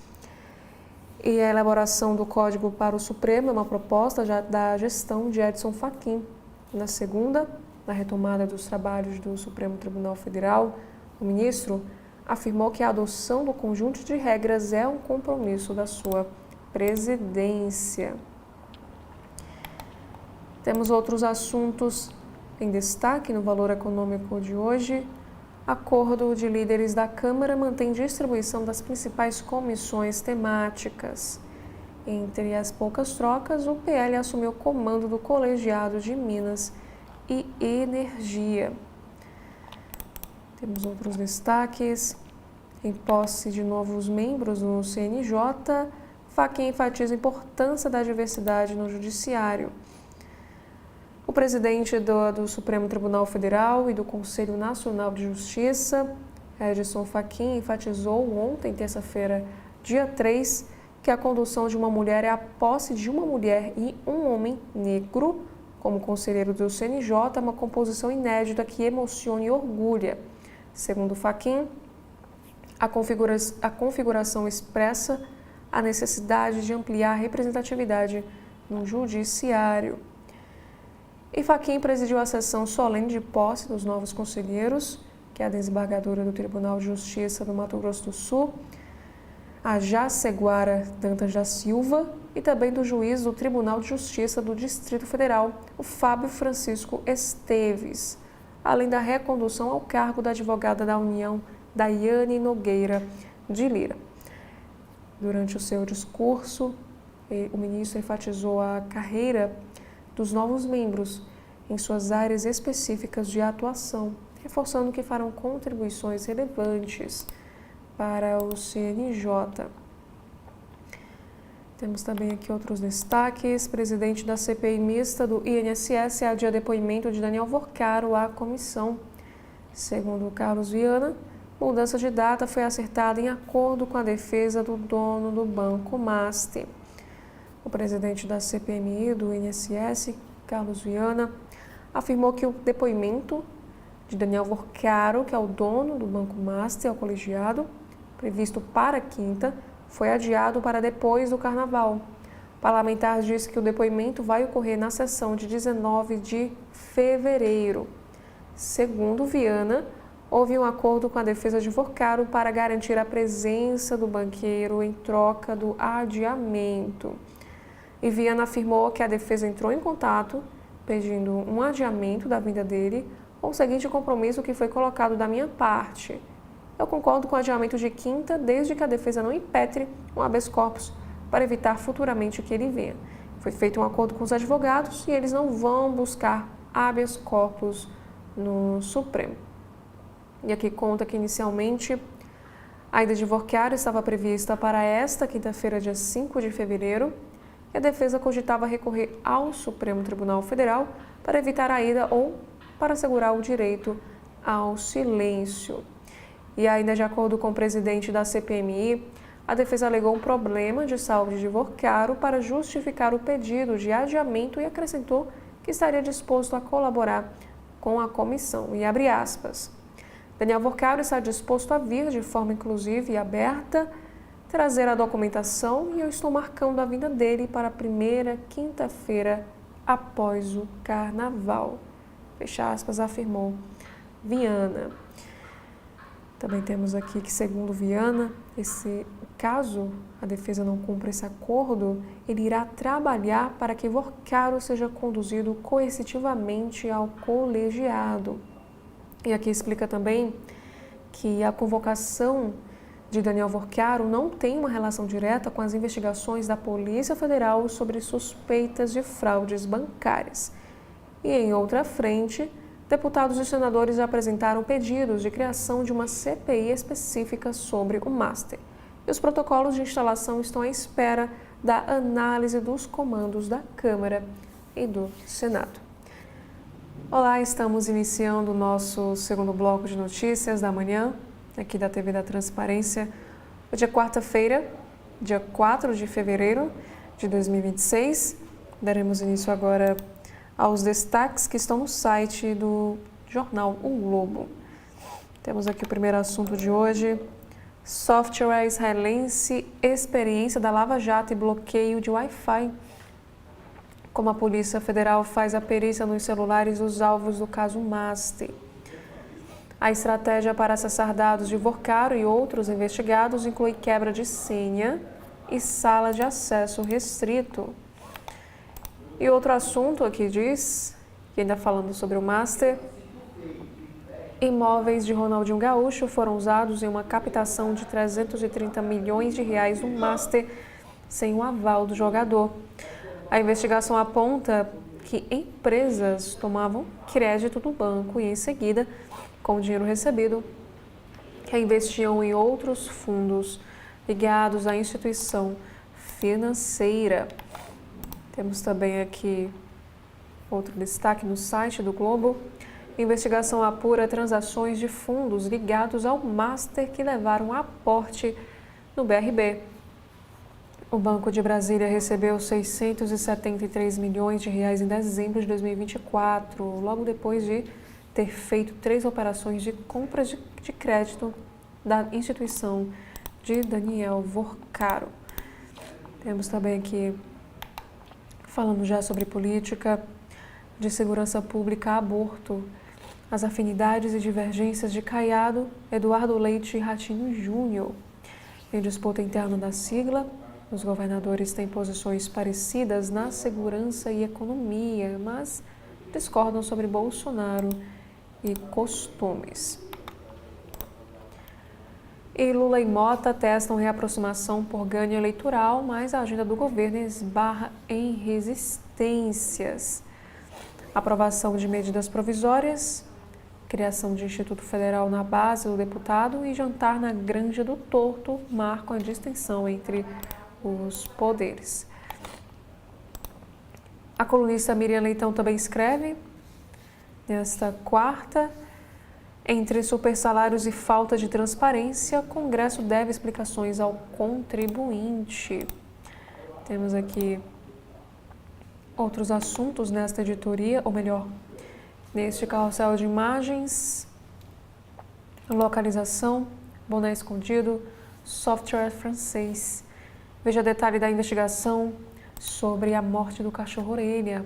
E a elaboração do Código para o Supremo é uma proposta da gestão de Edson Fachin. Na segunda, na retomada dos trabalhos do Supremo Tribunal Federal, o ministro afirmou que a adoção do conjunto de regras é um compromisso da sua presidência. Temos outros assuntos em destaque no Valor Econômico de hoje. Acordo de líderes da Câmara mantém distribuição das principais comissões temáticas. Entre as poucas trocas, o PL assumiu o comando do Colegiado de Minas e Energia. Temos outros destaques. Em posse de novos membros no CNJ, Fachin enfatiza a importância da diversidade no Judiciário. O presidente do Supremo Tribunal Federal e do Conselho Nacional de Justiça, Edson Fachin, enfatizou ontem, terça-feira, dia 3, que a condução de uma mulher é a posse de uma mulher e um homem negro como conselheiro do CNJ, é uma composição inédita que emociona e orgulha. Segundo Fachin, a configuração expressa a necessidade de ampliar a representatividade no judiciário. E Fachin presidiu a sessão solene de posse dos novos conselheiros, que é a desembargadora do Tribunal de Justiça do Mato Grosso do Sul, a Jaceguara Dantas da Silva, e também do juiz do Tribunal de Justiça do Distrito Federal, o Fábio Francisco Esteves, além da recondução ao cargo da advogada da União, Daiane Nogueira de Lira. Durante o seu discurso, o ministro enfatizou a carreira dos novos membros em suas áreas específicas de atuação, reforçando que farão contribuições relevantes para o CNJ. Temos também aqui outros destaques. Presidente da CPI mista do INSS adia depoimento de Daniel Vorcaro à comissão. Segundo Carlos Viana, mudança de data foi acertada em acordo com a defesa do dono do Banco Master. O presidente da CPMI do INSS, Carlos Viana, afirmou que o depoimento de Daniel Vorcaro, que é o dono do Banco Master, ao colegiado, previsto para quinta, foi adiado para depois do Carnaval. O parlamentar disse que o depoimento vai ocorrer na sessão de 19 de fevereiro. Segundo Viana, houve um acordo com a defesa de Vorcaro para garantir a presença do banqueiro em troca do adiamento. E Viana afirmou que a defesa entrou em contato pedindo um adiamento da vinda dele com o seguinte compromisso que foi colocado da minha parte. Eu concordo com o adiamento de quinta, desde que a defesa não impetre um habeas corpus para evitar futuramente que ele venha. Foi feito um acordo com os advogados e eles não vão buscar habeas corpus no Supremo. E aqui conta que inicialmente a ida de Vorcaro estava prevista para esta quinta-feira, dia 5 de fevereiro, e a defesa cogitava recorrer ao Supremo Tribunal Federal para evitar a ida ou para assegurar o direito ao silêncio. E ainda de acordo com o presidente da CPMI, a defesa alegou um problema de saúde de Vorcaro para justificar o pedido de adiamento e acrescentou que estaria disposto a colaborar com a comissão. E abre aspas, Daniel Vorcaro está disposto a vir de forma inclusiva e aberta, trazer a documentação e eu estou marcando a vinda dele para a primeira quinta-feira após o Carnaval. Fecha aspas, afirmou Viana. Também temos aqui que, segundo Viana, caso a defesa não cumpra esse acordo, ele irá trabalhar para que Vorcaro seja conduzido coercitivamente ao colegiado. E aqui explica também que a convocação de Daniel Vorcaro não tem uma relação direta com as investigações da Polícia Federal sobre suspeitas de fraudes bancárias. E em outra frente, deputados e senadores apresentaram pedidos de criação de uma CPI específica sobre o Master. E os protocolos de instalação estão à espera da análise dos comandos da Câmara e do Senado. Olá, estamos iniciando o nosso segundo bloco de notícias da manhã, aqui da TV da Transparência. Hoje é quarta-feira, dia 4 de fevereiro de 2026. Daremos início agora aos destaques que estão no site do jornal O Globo. Temos aqui o primeiro assunto de hoje. Software israelense, experiência da Lava Jato e bloqueio de Wi-Fi. Como a Polícia Federal faz a perícia nos celulares dos alvos do caso Master. A estratégia para acessar dados de Vorcaro e outros investigados inclui quebra de senha e sala de acesso restrito. E outro assunto aqui diz, que ainda falando sobre o Master, imóveis de Ronaldinho Gaúcho foram usados em uma captação de 330 milhões de reais no Master sem o aval do jogador. A investigação aponta que empresas tomavam crédito do banco e, em seguida, com o dinheiro recebido, reinvestiam em outros fundos ligados à instituição financeira. Temos também aqui outro destaque no site do Globo. Investigação apura transações de fundos ligados ao Master que levaram a aporte no BRB. O Banco de Brasília recebeu 673 milhões de reais em dezembro de 2024, logo depois de ter feito 3 operações de compras de crédito da instituição de Daniel Vorcaro. Temos também aqui, falando já sobre política, de segurança pública, aborto, as afinidades e divergências de Caiado, Eduardo Leite e Ratinho Júnior. Em disputa interna da sigla, os governadores têm posições parecidas na segurança e economia, mas discordam sobre Bolsonaro e costumes. E Lula e Mota testam reaproximação por ganho eleitoral, mas a agenda do governo esbarra em resistências. Aprovação de medidas provisórias, criação de Instituto Federal na base do deputado e jantar na Granja do Torto marcam a distinção entre os poderes. A colunista Miriam Leitão também escreve, nesta quarta, entre supersalários e falta de transparência, o Congresso deve explicações ao contribuinte. Temos aqui outros assuntos nesta editoria, ou melhor, neste carrossel de imagens, localização, boné escondido, software francês. Veja detalhe da investigação sobre a morte do cachorro-orelha.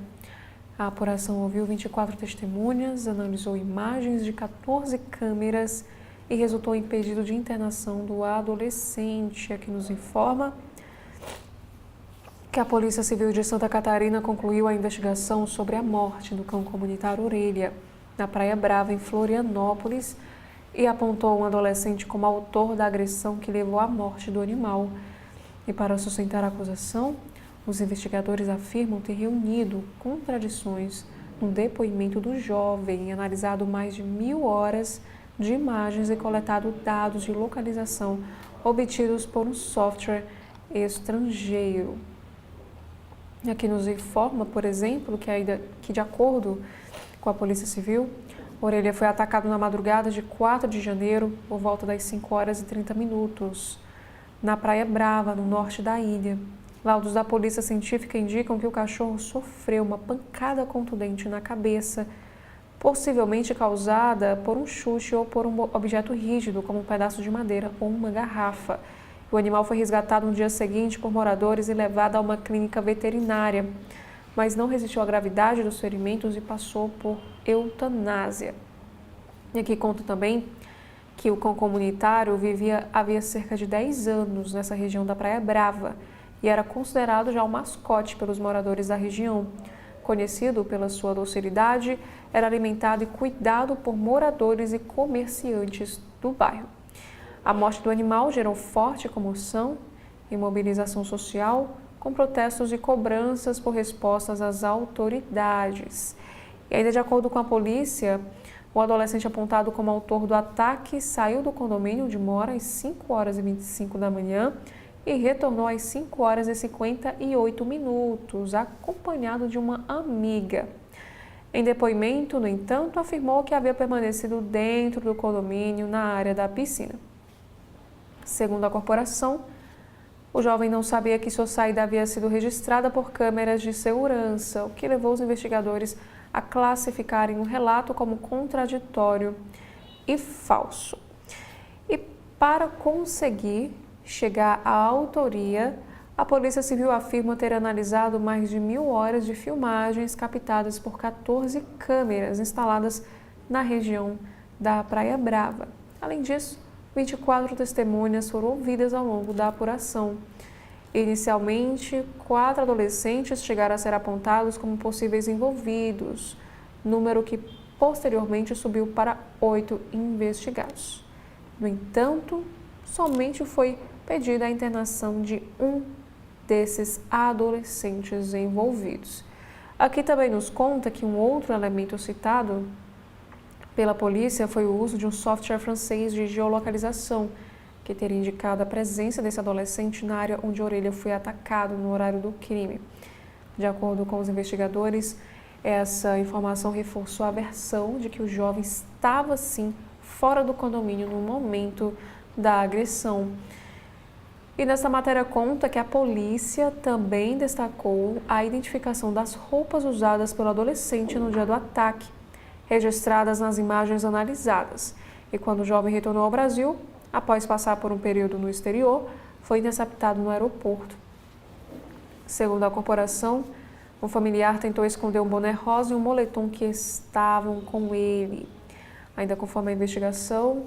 A apuração ouviu 24 testemunhas, analisou imagens de 14 câmeras e resultou em pedido de internação do adolescente. Aqui nos informa que a Polícia Civil de Santa Catarina concluiu a investigação sobre a morte do cão comunitário Orelha, na Praia Brava, em Florianópolis, e apontou um adolescente como autor da agressão que levou à morte do animal. E para sustentar a acusação, os investigadores afirmam ter reunido contradições no depoimento do jovem, analisado mais de 1.000 horas de imagens e coletado dados de localização obtidos por um software estrangeiro. Aqui nos informa, por exemplo, que de acordo com a Polícia Civil, Orelha foi atacado na madrugada de 4 de janeiro, por volta das 5 horas e 30 minutos, na Praia Brava, no norte da ilha. Laudos da Polícia Científica indicam que o cachorro sofreu uma pancada contundente na cabeça, possivelmente causada por um chute ou por um objeto rígido, como um pedaço de madeira ou uma garrafa. O animal foi resgatado no dia seguinte por moradores e levado a uma clínica veterinária, mas não resistiu à gravidade dos ferimentos e passou por eutanásia. E aqui conta também que o cão comunitário vivia havia cerca de 10 anos nessa região da Praia Brava e era considerado já um mascote pelos moradores da região. Conhecido pela sua docilidade, era alimentado e cuidado por moradores e comerciantes do bairro. A morte do animal gerou forte comoção e mobilização social, com protestos e cobranças por respostas às autoridades. E ainda de acordo com a polícia, o adolescente apontado como autor do ataque saiu do condomínio onde mora às 5 horas e 25 da manhã e retornou às 5 horas e 58 minutos, acompanhado de uma amiga. Em depoimento, no entanto, afirmou que havia permanecido dentro do condomínio na área da piscina. Segundo a corporação, o jovem não sabia que sua saída havia sido registrada por câmeras de segurança, o que levou os investigadores a classificarem o relato como contraditório e falso. E para conseguir chegar à autoria, a Polícia Civil afirma ter analisado mais de 1.000 horas de filmagens captadas por 14 câmeras instaladas na região da Praia Brava. Além disso, 24 testemunhas foram ouvidas ao longo da apuração. Inicialmente, 4 adolescentes chegaram a ser apontados como possíveis envolvidos, número que posteriormente subiu para 8 investigados. No entanto, somente foi pedida a internação de um desses adolescentes envolvidos. Aqui também nos conta que um outro elemento citado pela polícia foi o uso de um software francês de geolocalização, que teria indicado a presença desse adolescente na área onde Orelha foi atacado no horário do crime. De acordo com os investigadores, essa informação reforçou a versão de que o jovem estava, sim, fora do condomínio no momento da agressão. E nessa matéria conta que a polícia também destacou a identificação das roupas usadas pelo adolescente no dia do ataque, registradas nas imagens analisadas. E quando o jovem retornou ao Brasil, após passar por um período no exterior, foi interceptado no aeroporto. Segundo a corporação, um familiar tentou esconder um boné rosa e um moletom que estavam com ele. Ainda conforme a investigação,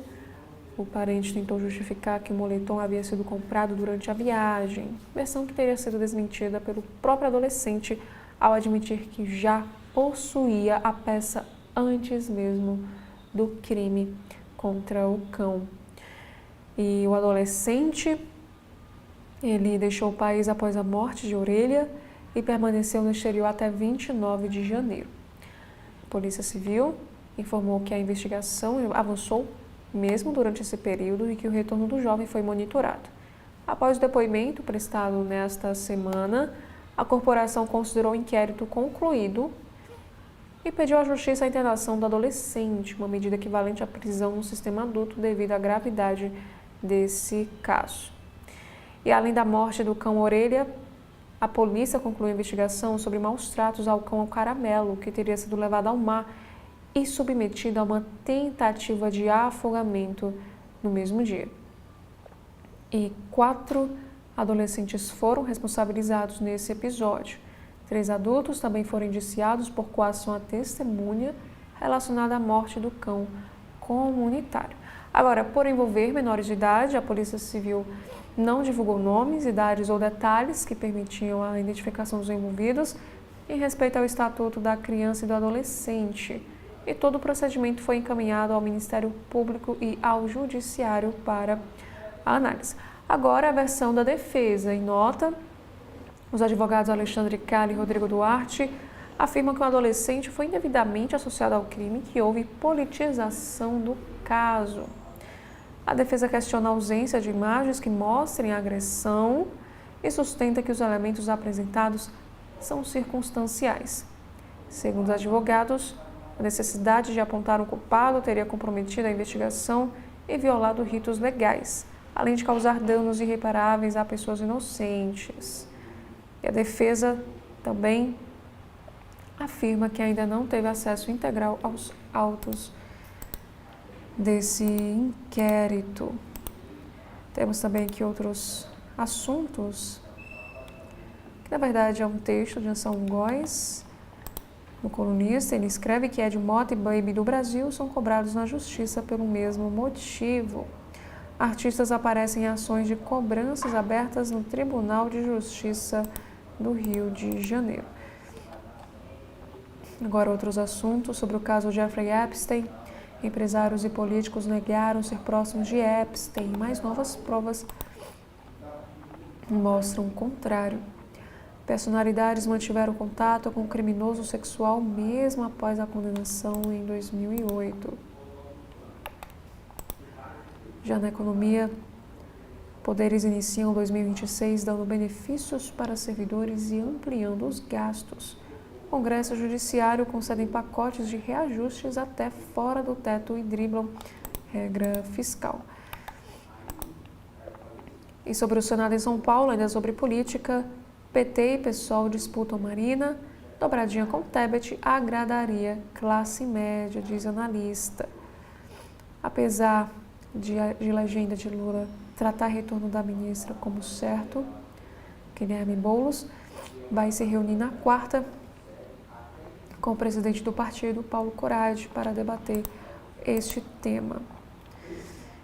o parente tentou justificar que o moletom havia sido comprado durante a viagem, versão que teria sido desmentida pelo próprio adolescente ao admitir que já possuía a peça antes mesmo do crime contra o cão. E o adolescente, ele deixou o país após a morte de Orelha e permaneceu no exterior até 29 de janeiro. A Polícia Civil informou que a investigação avançou mesmo durante esse período e que o retorno do jovem foi monitorado. Após o depoimento prestado nesta semana, a corporação considerou o inquérito concluído e pediu à Justiça a internação do adolescente, uma medida equivalente à prisão no sistema adulto devido à gravidade desse caso. E além da morte do cão Orelha, a polícia concluiu a investigação sobre maus tratos ao cão Caramelo, que teria sido levado ao mar e submetido a uma tentativa de afogamento no mesmo dia. E 4 adolescentes foram responsabilizados nesse episódio. 3 adultos também foram indiciados por coação à testemunha relacionada à morte do cão comunitário. Agora, por envolver menores de idade, a Polícia Civil não divulgou nomes, idades ou detalhes que permitiam a identificação dos envolvidos em respeito ao Estatuto da Criança e do Adolescente. E todo o procedimento foi encaminhado ao Ministério Público e ao Judiciário para a análise. Agora, a versão da defesa. Em nota, os advogados Alexandre Cali e Rodrigo Duarte afirmam que o adolescente foi indevidamente associado ao crime e que houve politização do caso. A defesa questiona a ausência de imagens que mostrem a agressão e sustenta que os elementos apresentados são circunstanciais. Segundo os advogados, a necessidade de apontar um culpado teria comprometido a investigação e violado ritos legais, além de causar danos irreparáveis a pessoas inocentes. E a defesa também afirma que ainda não teve acesso integral aos autos desse inquérito. Temos também aqui outros assuntos, que na verdade é um texto de Anselmo Góes, no colunista. Ele escreve que Ed Mota e Baby do Brasil são cobrados na justiça pelo mesmo motivo. Artistas aparecem em ações de cobranças abertas no Tribunal de Justiça do Rio de Janeiro. Agora outros assuntos sobre o caso Jeffrey Epstein. Empresários e políticos negaram ser próximos de Epstein. Mais novas provas mostram o contrário. Personalidades mantiveram contato com o criminoso sexual mesmo após a condenação em 2008. Já na economia, poderes iniciam 2026 dando benefícios para servidores e ampliando os gastos. Congresso e Judiciário concedem pacotes de reajustes até fora do teto e driblam regra fiscal. E sobre o Senado em São Paulo, ainda sobre política, PT e PSOL disputam Marina, dobradinha com Tebet agradaria classe média, diz analista. Apesar de legenda de Lula tratar retorno da ministra como certo, Guilherme Boulos vai se reunir na quarta com o presidente do partido, Paulo Corade, para debater este tema.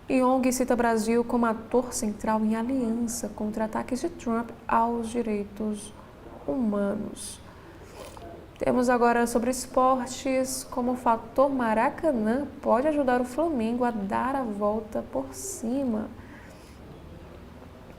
E ONG cita Brasil como ator central em aliança contra ataques de Trump aos direitos humanos. Temos agora sobre esportes, como o fator Maracanã pode ajudar o Flamengo a dar a volta por cima.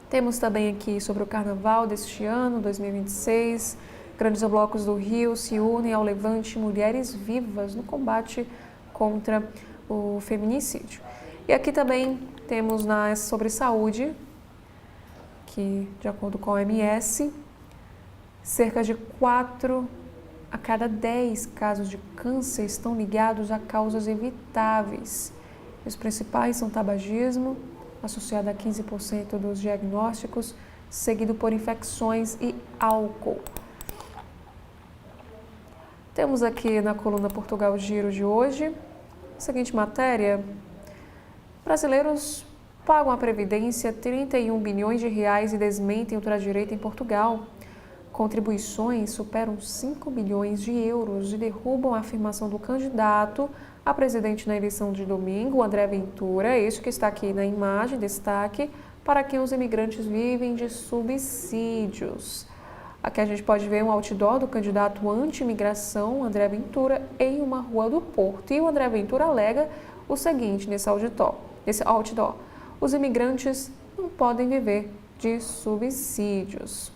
Temos também aqui sobre o Carnaval deste ano, 2026. Grandes blocos do Rio se unem ao levante Mulheres Vivas no combate contra o feminicídio. E aqui também temos sobre saúde, que, de acordo com a OMS, cerca de 4 a cada 10 casos de câncer estão ligados a causas evitáveis. Os principais são tabagismo, associado a 15% dos diagnósticos, seguido por infecções e álcool. Temos aqui na coluna Portugal Giro de hoje a seguinte matéria: brasileiros pagam à Previdência 31 bilhões de reais e desmentem ultradireita em Portugal. Contribuições superam 5 bilhões de euros e derrubam a afirmação do candidato a presidente na eleição de domingo, André Ventura, este que está aqui na imagem, destaque, para quem os imigrantes vivem de subsídios. Aqui a gente pode ver um outdoor do candidato anti-imigração, André Ventura, em uma rua do Porto. E o André Ventura alega o seguinte nesse outdoor: os imigrantes não podem viver de subsídios.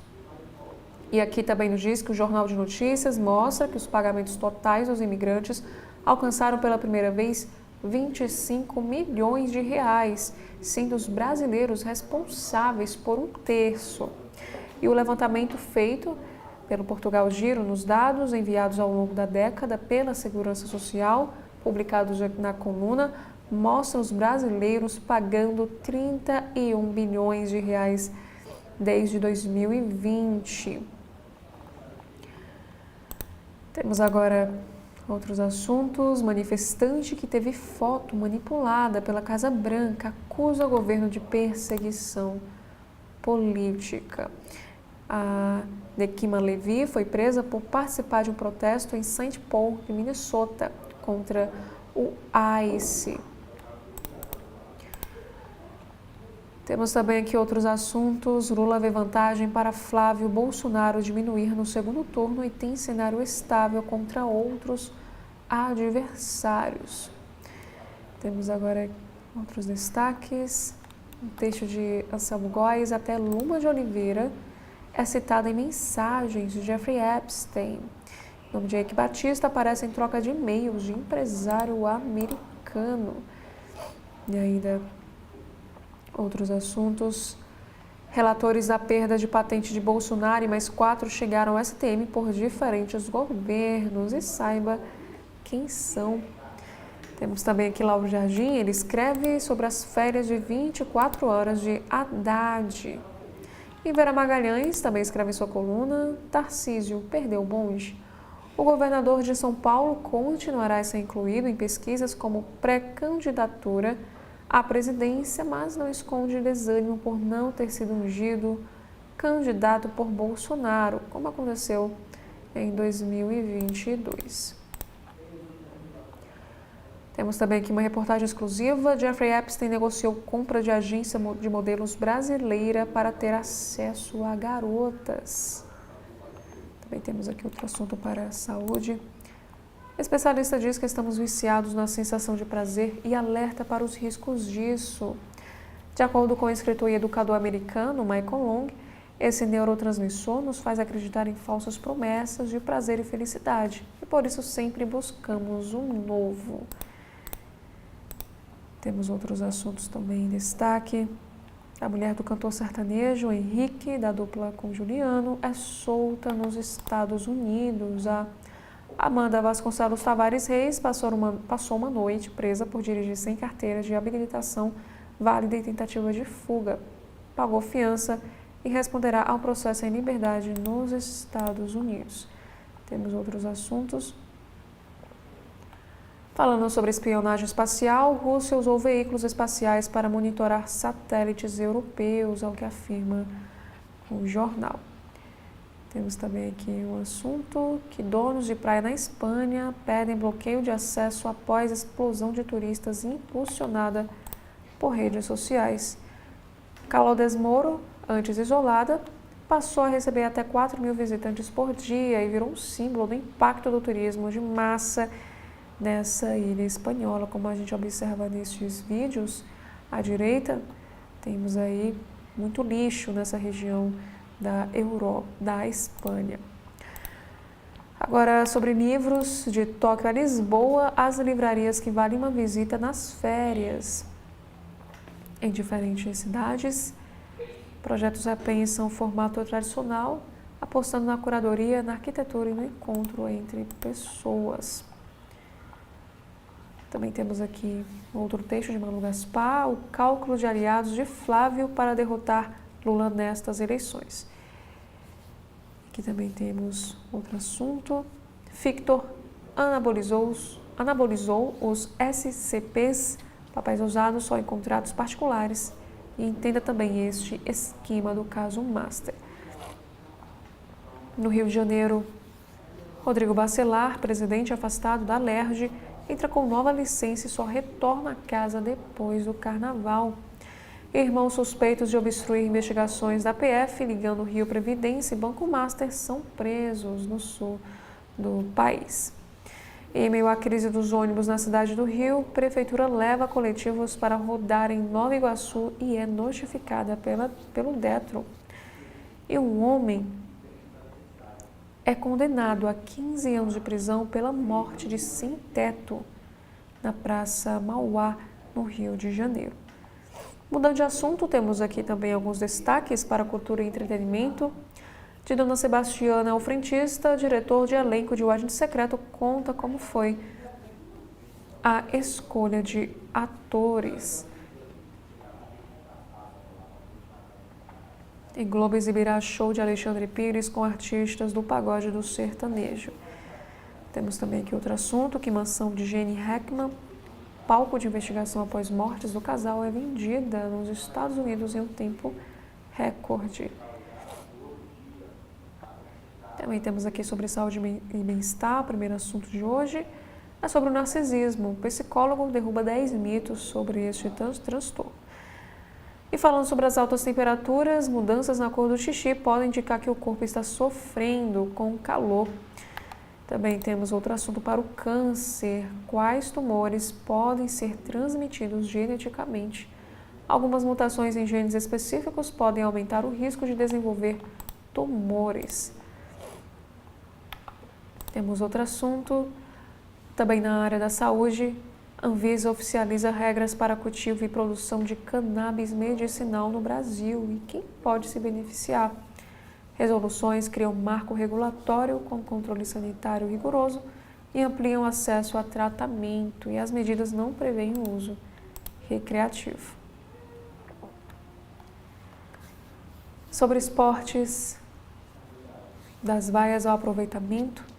E aqui também nos diz que o Jornal de Notícias mostra que os pagamentos totais dos imigrantes alcançaram pela primeira vez 25 milhões de reais, sendo os brasileiros responsáveis por 1/3. E o levantamento feito pelo Portugal Giro nos dados enviados ao longo da década pela Segurança Social, publicados na coluna, mostram os brasileiros pagando 31 bilhões de reais desde 2020. Temos agora outros assuntos. Manifestante que teve foto manipulada pela Casa Branca acusa o governo de perseguição política. A Nekima Levy foi presa por participar de um protesto em St. Paul, em Minnesota, contra o ICE. Temos também aqui outros assuntos. Lula vê vantagem para Flávio Bolsonaro diminuir no segundo turno e tem cenário estável contra outros adversários. Temos agora outros destaques. Um texto de Anselmo Góes: até Luma de Oliveira é citada em mensagens de Jeffrey Epstein. O nome de Eike Batista aparece em troca de e-mails de empresário americano. E ainda outros assuntos. Relatores da perda de patente de Bolsonaro e mais 4 chegaram ao STM por diferentes governos. E saiba quem são. Temos também aqui Lauro Jardim, ele escreve sobre as férias de 24 horas de Haddad. E Vera Magalhães também escreve em sua coluna, Tarcísio perdeu o bonde. O governador de São Paulo continuará a ser incluído em pesquisas como pré-candidatura à presidência, mas não esconde desânimo por não ter sido ungido candidato por Bolsonaro, como aconteceu em 2022. Temos também aqui uma reportagem exclusiva. Jeffrey Epstein negociou compra de agência de modelos brasileira para ter acesso a garotas. Também temos aqui outro assunto para a saúde. Especialista diz que estamos viciados na sensação de prazer e alerta para os riscos disso. De acordo com o escritor e educador americano Michael Long, esse neurotransmissor nos faz acreditar em falsas promessas de prazer e felicidade, e por isso sempre buscamos um novo. Temos outros assuntos também em destaque. A mulher do cantor sertanejo Henrique, da dupla com Juliano, é solta nos Estados Unidos. A Amanda Vasconcelos Tavares Reis passou uma noite presa por dirigir sem carteira de habilitação válida e tentativa de fuga. Pagou fiança e responderá ao processo em liberdade nos Estados Unidos. Temos outros assuntos. Falando sobre espionagem espacial, Rússia usou veículos espaciais para monitorar satélites europeus, ao que afirma o jornal. Temos também aqui um assunto que donos de praia na Espanha pedem bloqueio de acesso após explosão de turistas impulsionada por redes sociais. Caldes Moro, antes isolada, passou a receber até 4.000 visitantes por dia e virou um símbolo do impacto do turismo de massa nessa ilha espanhola. Como a gente observa nestes vídeos, à direita, temos aí muito lixo nessa região da Europa, da Espanha. Agora, sobre livros, de Tóquio a Lisboa, as livrarias que valem uma visita nas férias. Em diferentes cidades, projetos repensam o formato tradicional, apostando na curadoria, na arquitetura e no encontro entre pessoas. Também temos aqui outro texto de Manu Gaspar, o cálculo de aliados de Flávio para derrotar Lula nestas eleições. Aqui também temos outro assunto. Victor anabolizou os SCPs, papéis usados só em contratos particulares, e entenda também este esquema do caso Master. No Rio de Janeiro, Rodrigo Bacelar, presidente afastado da Alerj, entra com nova licença e só retorna à casa depois do carnaval. Irmãos suspeitos de obstruir investigações da PF, ligando Rio Previdência e Banco Master, são presos no sul do país. Em meio à crise dos ônibus na cidade do Rio, a Prefeitura leva coletivos para rodar em Nova Iguaçu e é notificada pelo Detro. E um homem é condenado a 15 anos de prisão pela morte de sem-teto na Praça Mauá, no Rio de Janeiro. Mudando de assunto, temos aqui também alguns destaques para cultura e entretenimento. De Dona Sebastiana, o frentista, diretor de elenco de O Agente Secreto, conta como foi a escolha de atores. E Globo exibirá show de Alexandre Pires com artistas do pagode do sertanejo. Temos também aqui outro assunto, que mansão de Gene Hackman, palco de investigação após mortes do casal, é vendida nos Estados Unidos em um tempo recorde. Também temos aqui sobre saúde e bem-estar, o primeiro assunto de hoje é sobre o narcisismo. O psicólogo derruba 10 mitos sobre este transtorno. E falando sobre as altas temperaturas, mudanças na cor do xixi podem indicar que o corpo está sofrendo com o calor. Também temos outro assunto para o câncer. Quais tumores podem ser transmitidos geneticamente? Algumas mutações em genes específicos podem aumentar o risco de desenvolver tumores. Temos outro assunto, também na área da saúde. Anvisa oficializa regras para cultivo e produção de cannabis medicinal no Brasil e quem pode se beneficiar. Resoluções criam marco regulatório com controle sanitário rigoroso e ampliam o acesso a tratamento, e as medidas não prevêem o uso recreativo. Sobre esportes, das vaias ao aproveitamento,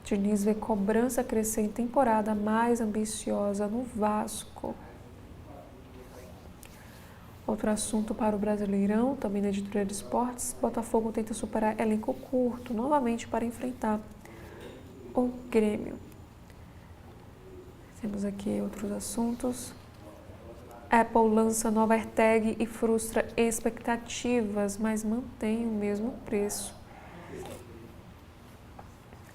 Diniz vê cobrança crescer em temporada mais ambiciosa no Vasco. Outro assunto para o Brasileirão, também na editoria de esportes, Botafogo tenta superar elenco curto, novamente para enfrentar o Grêmio. Temos aqui outros assuntos. Apple lança nova AirTag e frustra expectativas, mas mantém o mesmo preço.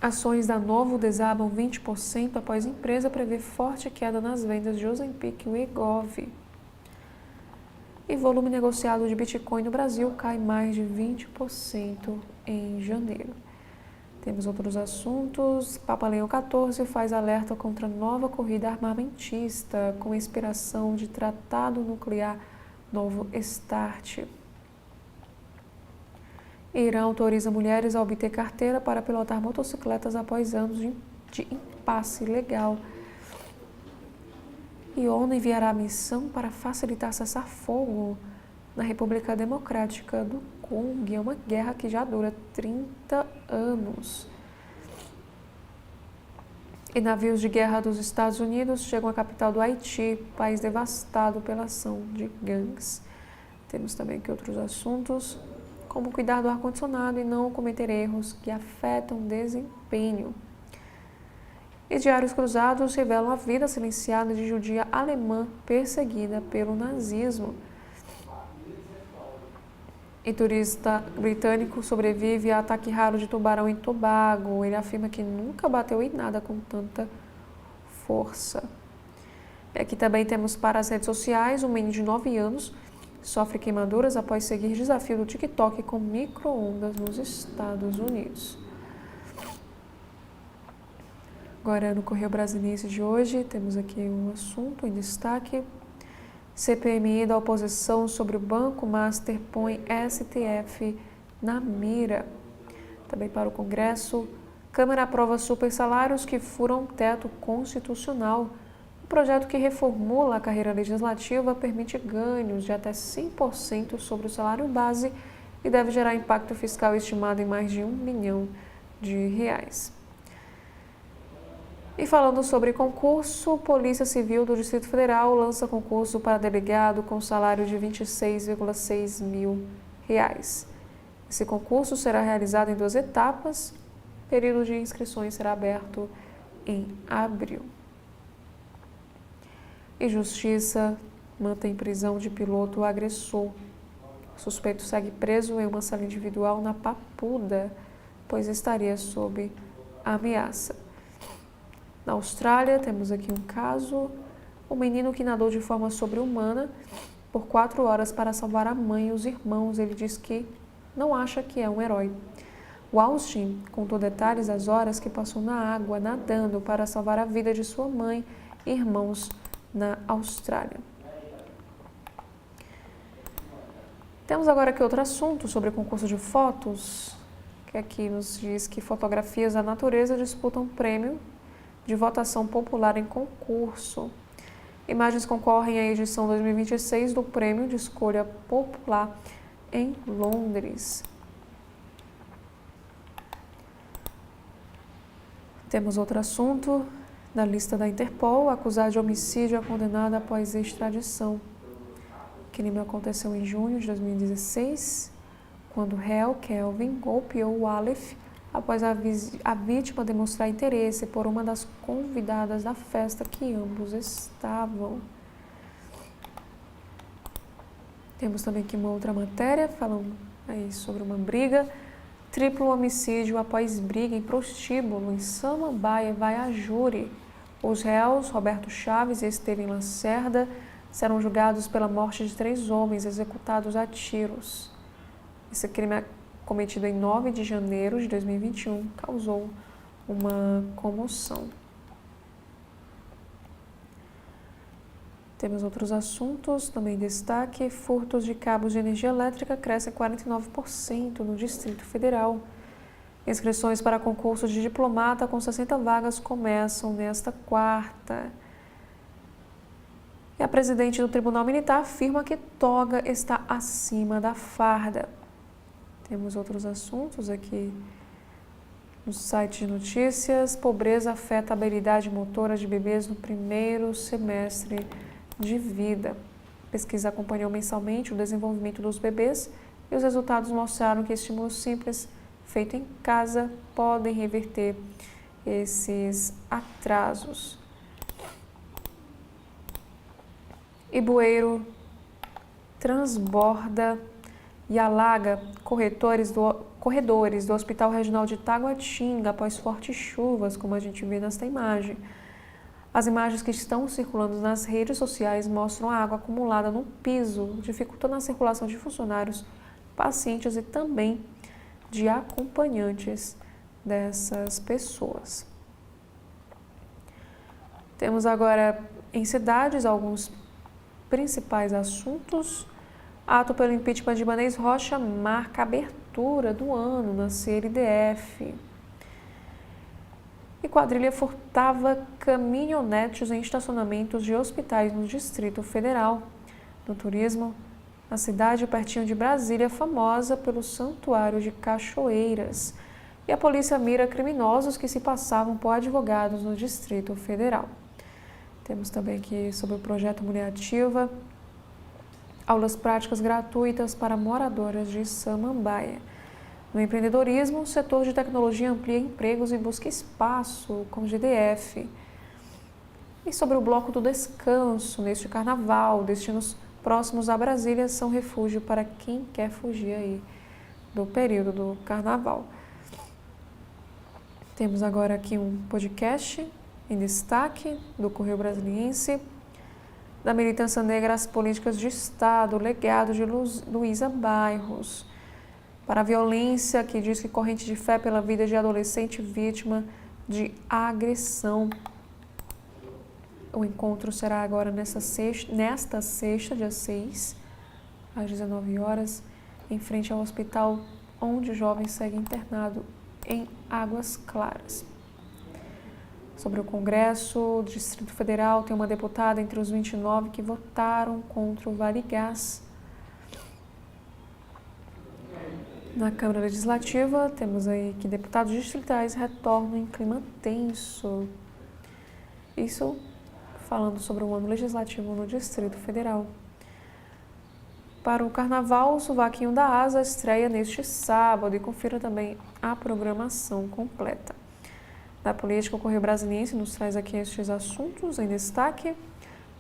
Ações da Novo desabam 20% após a empresa prever forte queda nas vendas de Ozempic e Wegovy. E volume negociado de Bitcoin no Brasil cai mais de 20% em janeiro. Temos outros assuntos. Papa Leão XIV faz alerta contra nova corrida armamentista com inspiração de Tratado Nuclear Novo START. Irã autoriza mulheres a obter carteira para pilotar motocicletas após anos de impasse legal. E ONU enviará missão para facilitar cessar-fogo na República Democrática do Congo. É uma guerra que já dura 30 anos. E navios de guerra dos Estados Unidos chegam à capital do Haiti, país devastado pela ação de gangues. Temos também aqui outros assuntos, como cuidar do ar-condicionado e não cometer erros que afetam o desempenho. E diários cruzados revelam a vida silenciada de judia alemã perseguida pelo nazismo. E turista britânico sobrevive a ataque raro de tubarão em Tobago. Ele afirma que nunca bateu em nada com tanta força. E aqui também temos para as redes sociais, um menino de 9 anos sofre queimaduras após seguir desafio do TikTok com micro-ondas nos Estados Unidos. Agora, no Correio Brasiliense de hoje, temos aqui um assunto em destaque. CPMI da oposição sobre o Banco Master põe STF na mira. Também para o Congresso, Câmara aprova supersalários que furam teto constitucional. O projeto que reformula a carreira legislativa permite ganhos de até 100% sobre o salário base e deve gerar impacto fiscal estimado em mais de R$1 bilhão. E falando sobre concurso, Polícia Civil do Distrito Federal lança concurso para delegado com salário de R$ 26,6 mil. Esse concurso será realizado em 2 etapas. O período de inscrições será aberto em abril. E Justiça mantém prisão de piloto agressor. O suspeito segue preso em uma sala individual na Papuda, pois estaria sob ameaça. Na Austrália, temos aqui um caso, um menino que nadou de forma sobre-humana por 4 horas para salvar a mãe e os irmãos. Ele diz que não acha que é um herói. O Austin contou detalhes das horas que passou na água, nadando para salvar a vida de sua mãe e irmãos na Austrália. Temos agora aqui outro assunto sobre o concurso de fotos, que aqui nos diz que fotografias da natureza disputam prêmio de votação popular em concurso. Imagens concorrem à edição 2026 do Prêmio de Escolha Popular em Londres. Temos outro assunto na lista da Interpol. Acusado de homicídio é condenado após extradição. O crime aconteceu em junho de 2016, quando o réu Kelvin golpeou o Aleph após a vítima demonstrar interesse por uma das convidadas da festa que ambos estavam. Temos também aqui uma outra matéria falando aí sobre uma briga. Triplo homicídio após briga em prostíbulo em Samambaia vai a júri. Os réus, Roberto Chaves e Estevam Lacerda, serão julgados pela morte de 3 homens executados a tiros. Esse crime cometido em 9 de janeiro de 2021, causou uma comoção. Temos outros assuntos, também destaque: furtos de cabos de energia elétrica crescem 49% no Distrito Federal. Inscrições para concurso de diplomata com 60 vagas começam nesta quarta. E a presidente do Tribunal Militar afirma que toga está acima da farda. Temos outros assuntos aqui no site de notícias. Pobreza afeta a habilidade motora de bebês no primeiro semestre de vida. A pesquisa acompanhou mensalmente o desenvolvimento dos bebês e os resultados mostraram que estímulos simples feitos em casa podem reverter esses atrasos. E bueiro transborda e alaga corredores do Hospital Regional de Taguatinga após fortes chuvas, como a gente vê nesta imagem. As imagens que estão circulando nas redes sociais mostram a água acumulada no piso, dificultando a circulação de funcionários, pacientes e também de acompanhantes dessas pessoas. Temos agora em cidades alguns principais assuntos. Ato pelo impeachment de Ibanez Rocha marca a abertura do ano na CNDF. E quadrilha furtava caminhonetes em estacionamentos de hospitais no Distrito Federal. No turismo, a cidade pertinho de Brasília, famosa pelo Santuário de Cachoeiras. E a polícia mira criminosos que se passavam por advogados no Distrito Federal. Temos também aqui sobre o projeto Mulher Ativa, aulas práticas gratuitas para moradoras de Samambaia. No empreendedorismo, o setor de tecnologia amplia empregos e busca espaço com o GDF. E sobre o bloco do descanso, neste carnaval, destinos próximos a Brasília são refúgio para quem quer fugir aí do período do carnaval. Temos agora aqui um podcast em destaque do Correio Brasiliense, da militância negra às políticas de Estado, legado de Luísa Bairros. Para a violência, que diz que corrente de fé pela vida de adolescente vítima de agressão. O encontro será agora nesta sexta, dia 6, às 19 horas, em frente ao hospital onde o jovem segue internado em Águas Claras. Sobre o Congresso, o Distrito Federal tem uma deputada entre os 29 que votaram contra o Vale Gás. Na Câmara Legislativa, temos aí que deputados distritais retornam em clima tenso. Isso falando sobre o ano legislativo no Distrito Federal. Para o Carnaval, o Sovaquinho da Asa estreia neste sábado e confira também a programação completa. Da política, o Correio Brasiliense nos traz aqui estes assuntos em destaque.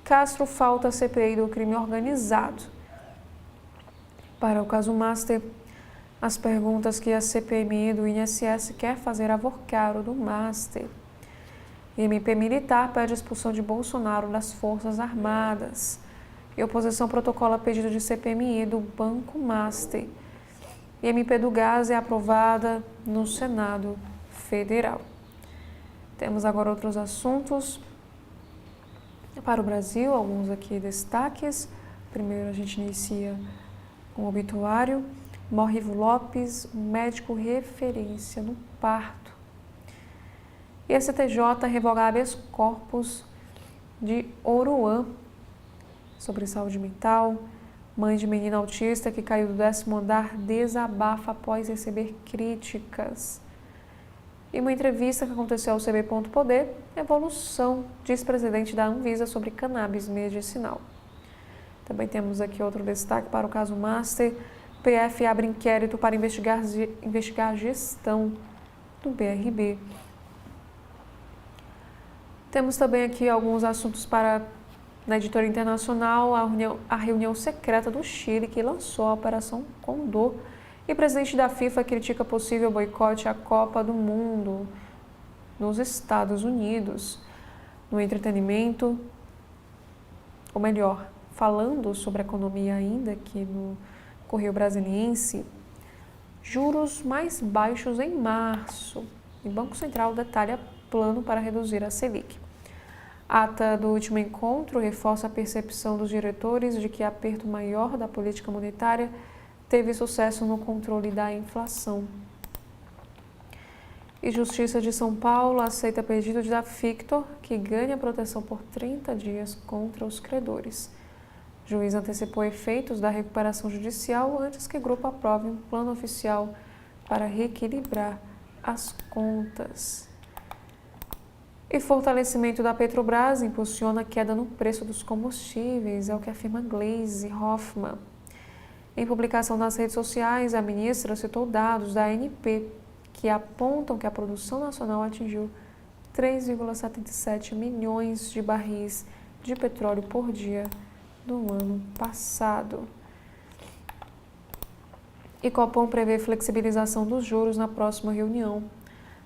Castro falta a CPI do crime organizado. Para o caso Master, as perguntas que a CPMI do INSS quer fazer a Vorcaro do Master. MP militar pede a expulsão de Bolsonaro das Forças Armadas. E oposição protocola pedido de CPMI do Banco Master. E MP do Gás é aprovada no Senado Federal. Temos agora outros assuntos para o Brasil, alguns aqui destaques. Primeiro a gente inicia com o obituário. Morre Ivo Lopes, médico referência no parto. E a STJ revoga habeas corpus de Oruan. Sobre saúde mental, mãe de menina autista que caiu do 10º andar desabafa após receber críticas. Em uma entrevista que aconteceu ao CB.poder, evolução, diz presidente da Anvisa sobre cannabis medicinal. Também temos aqui outro destaque para o caso Master. PF abre inquérito para investigar a gestão do BRB. Temos também aqui alguns assuntos na editoria internacional, a reunião secreta do Chile que lançou a Operação Condor. E o presidente da FIFA critica possível boicote à Copa do Mundo nos Estados Unidos. No entretenimento, ou melhor, falando sobre economia ainda aqui no Correio Brasiliense, juros mais baixos em março. O Banco Central detalha plano para reduzir a Selic. A ata do último encontro reforça a percepção dos diretores de que aperto maior da política monetária teve sucesso no controle da inflação. E Justiça de São Paulo aceita pedido da Fictor, que ganha proteção por 30 dias contra os credores. O juiz antecipou efeitos da recuperação judicial antes que o grupo aprove um plano oficial para reequilibrar as contas. E fortalecimento da Petrobras impulsiona a queda no preço dos combustíveis, é o que afirma Gleisi Hoffmann. Em publicação nas redes sociais, a ministra citou dados da ANP que apontam que a produção nacional atingiu 3,77 milhões de barris de petróleo por dia no ano passado. E Copom prevê flexibilização dos juros na próxima reunião.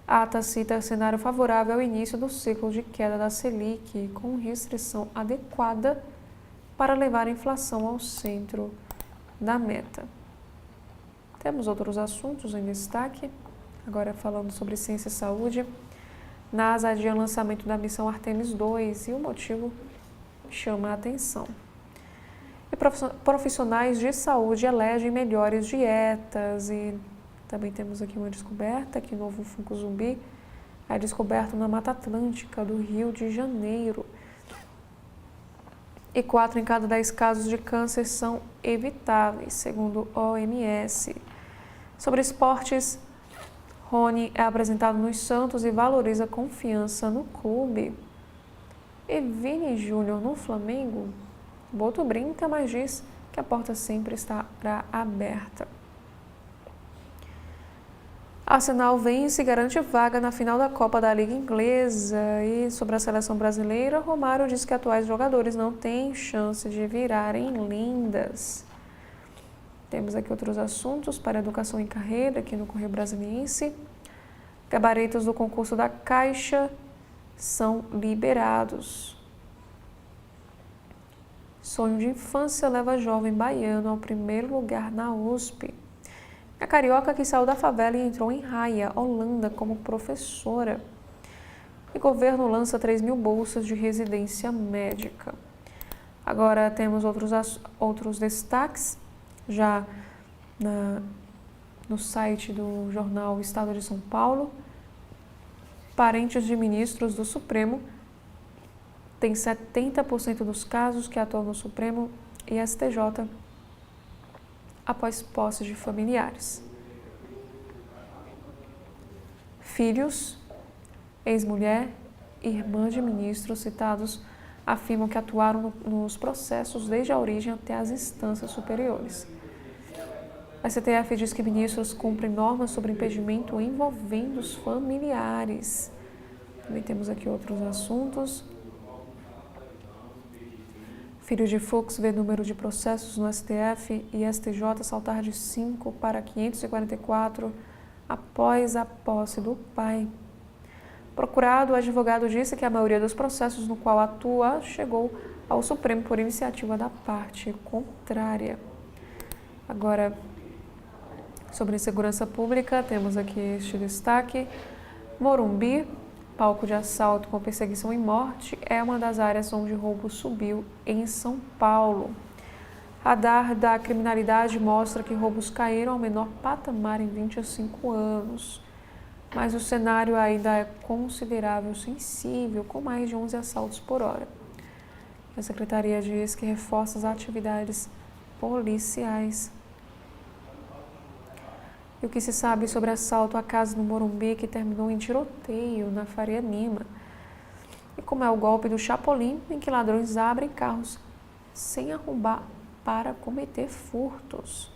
A ata cita cenário favorável ao início do ciclo de queda da Selic, com restrição adequada para levar a inflação ao centro da meta. Temos outros assuntos em destaque, agora falando sobre ciência e saúde. NASA adia o lançamento da missão Artemis II e o motivo chama a atenção. E profissionais de saúde elegem melhores dietas. E também temos aqui uma descoberta, que novo fungo zumbi é descoberto na Mata Atlântica do Rio de Janeiro. E 4 em cada 10 casos de câncer são evitáveis, segundo o OMS. Sobre esportes, Rony é apresentado nos Santos e valoriza a confiança no clube. E Vini Júnior no Flamengo? Boto brinca, mas diz que a porta sempre estará aberta. Arsenal vence e garante vaga na final da Copa da Liga Inglesa. E sobre a seleção brasileira, Romário diz que atuais jogadores não têm chance de virarem lendas. Temos aqui outros assuntos para educação em carreira, aqui no Correio Brasiliense. Gabaritos do concurso da Caixa são liberados. Sonho de infância leva jovem baiano ao primeiro lugar na USP. A carioca que saiu da favela e entrou em Haia, Holanda, como professora. E governo lança 3.000 bolsas de residência médica. Agora temos outros destaques, já no site do jornal Estado de São Paulo. Parentes de ministros do Supremo têm 70% dos casos que atuam no Supremo e STJ após posse de familiares. Filhos, ex-mulher e irmã de ministros citados afirmam que atuaram nos processos desde a origem até as instâncias superiores. A STF diz que ministros cumprem normas sobre impedimento envolvendo os familiares. Também temos aqui outros assuntos. Filho de Fux vê número de processos no STF e STJ saltar de 5 para 544 após a posse do pai. Procurado, o advogado disse que a maioria dos processos no qual atua chegou ao Supremo por iniciativa da parte contrária. Agora, sobre segurança pública, temos aqui este destaque. Morumbi, palco de assalto com perseguição e morte, é uma das áreas onde o roubo subiu em São Paulo. Radar da criminalidade mostra que roubos caíram ao menor patamar em 25 anos. Mas o cenário ainda é considerável sensível, com mais de 11 assaltos por hora. A Secretaria diz que reforça as atividades policiais. E o que se sabe sobre assalto à casa no Morumbi que terminou em tiroteio na Faria Lima? E como é o golpe do Chapolin, em que ladrões abrem carros sem arrombar para cometer furtos.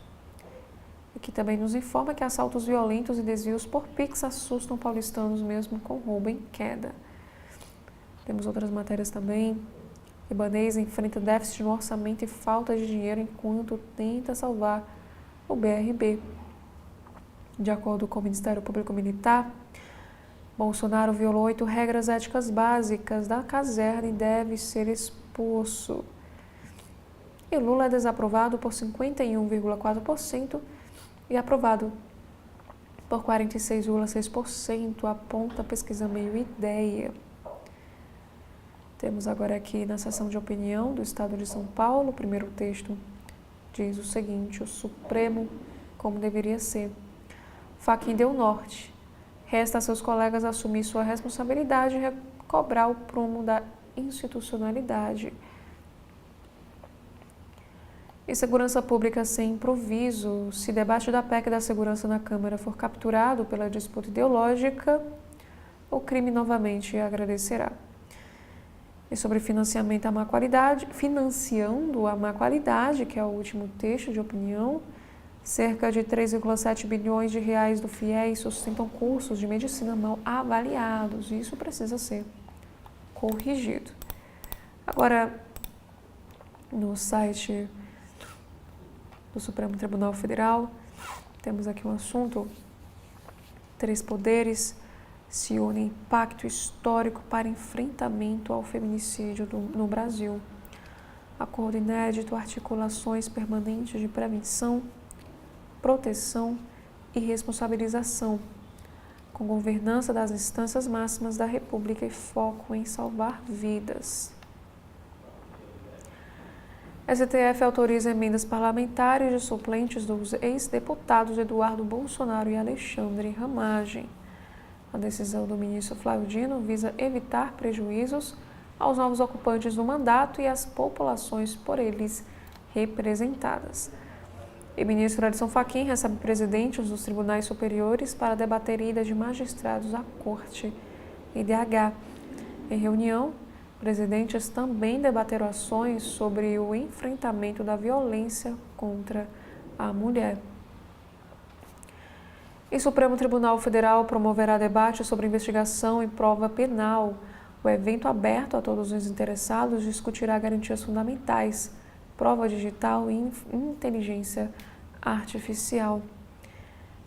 E que também nos informa que assaltos violentos e desvios por Pix assustam paulistanos mesmo com roubo em queda. Temos outras matérias também. Ibanez enfrenta déficit no orçamento e falta de dinheiro enquanto tenta salvar o BRB. De acordo com o Ministério Público Militar, Bolsonaro violou 8 regras éticas básicas da caserna e deve ser expulso. E Lula é desaprovado por 51,4% e aprovado por 46,6%, aponta a pesquisa Meio Ideia. Temos agora aqui na seção de opinião do Estado de São Paulo, o primeiro texto diz o seguinte: o Supremo, como deveria ser. Fachin deu norte. Resta a seus colegas assumir sua responsabilidade e recobrar o prumo da institucionalidade. E segurança pública sem improviso. Se debate da PEC da segurança na Câmara for capturado pela disputa ideológica, o crime novamente agradecerá. E sobre financiamento à má qualidade, financiando a má qualidade, que é o último texto de opinião, cerca de 3,7 bilhões de reais do FIES sustentam cursos de medicina mal avaliados. Isso precisa ser corrigido. Agora, no site do Supremo Tribunal Federal, temos aqui um assunto: 3 poderes se unem em pacto histórico para enfrentamento ao feminicídio no Brasil. Acordo inédito, articulações permanentes de prevenção, proteção e responsabilização, com governança das instâncias máximas da República e foco em salvar vidas. STF autoriza emendas parlamentares de suplentes dos ex-deputados Eduardo Bolsonaro e Alexandre Ramagem. A decisão do ministro Flávio Dino visa evitar prejuízos aos novos ocupantes do mandato e às populações por eles representadas. E o ministro Edson Fachin recebe presidentes dos tribunais superiores para debater ida de magistrados à Corte IDH. Em reunião, presidentes também debateram ações sobre o enfrentamento da violência contra a mulher. E o Supremo Tribunal Federal promoverá debate sobre investigação e prova penal. O evento aberto a todos os interessados discutirá garantias fundamentais, prova digital e inteligência artificial.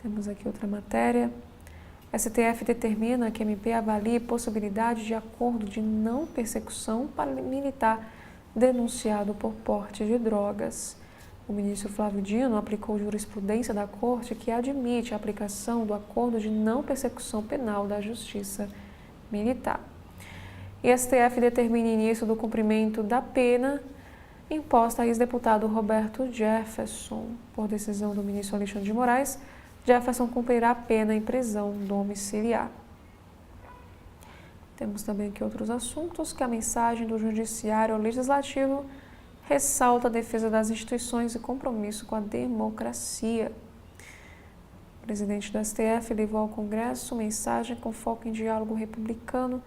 Temos aqui outra matéria. STF determina que MP avalie possibilidade de acordo de não persecução para militar denunciado por porte de drogas. O ministro Flávio Dino aplicou jurisprudência da Corte que admite a aplicação do acordo de não persecução penal da Justiça Militar. E STF determina início do cumprimento da pena imposta a ex-deputado Roberto Jefferson. Por decisão do ministro Alexandre de Moraes, Jefferson cumprirá a pena em prisão domiciliar. Temos também aqui outros assuntos, que a mensagem do Judiciário ao Legislativo ressalta a defesa das instituições e compromisso com a democracia. O presidente do STF levou ao Congresso mensagem com foco em diálogo republicano,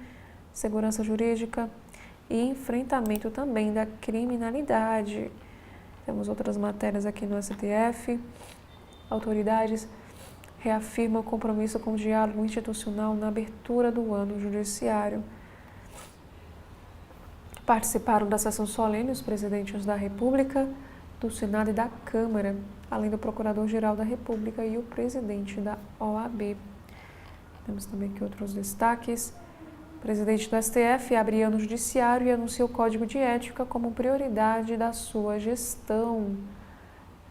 segurança jurídica e enfrentamento também da criminalidade. Temos outras matérias aqui no STF. Autoridades reafirmam o compromisso com o diálogo institucional na abertura do ano judiciário. Participaram da sessão solene os presidentes da República, do Senado e da Câmara, além do Procurador-Geral da República e o presidente da OAB. Temos também aqui outros destaques. O presidente do STF abre ano judiciário e anuncia o Código de Ética como prioridade da sua gestão.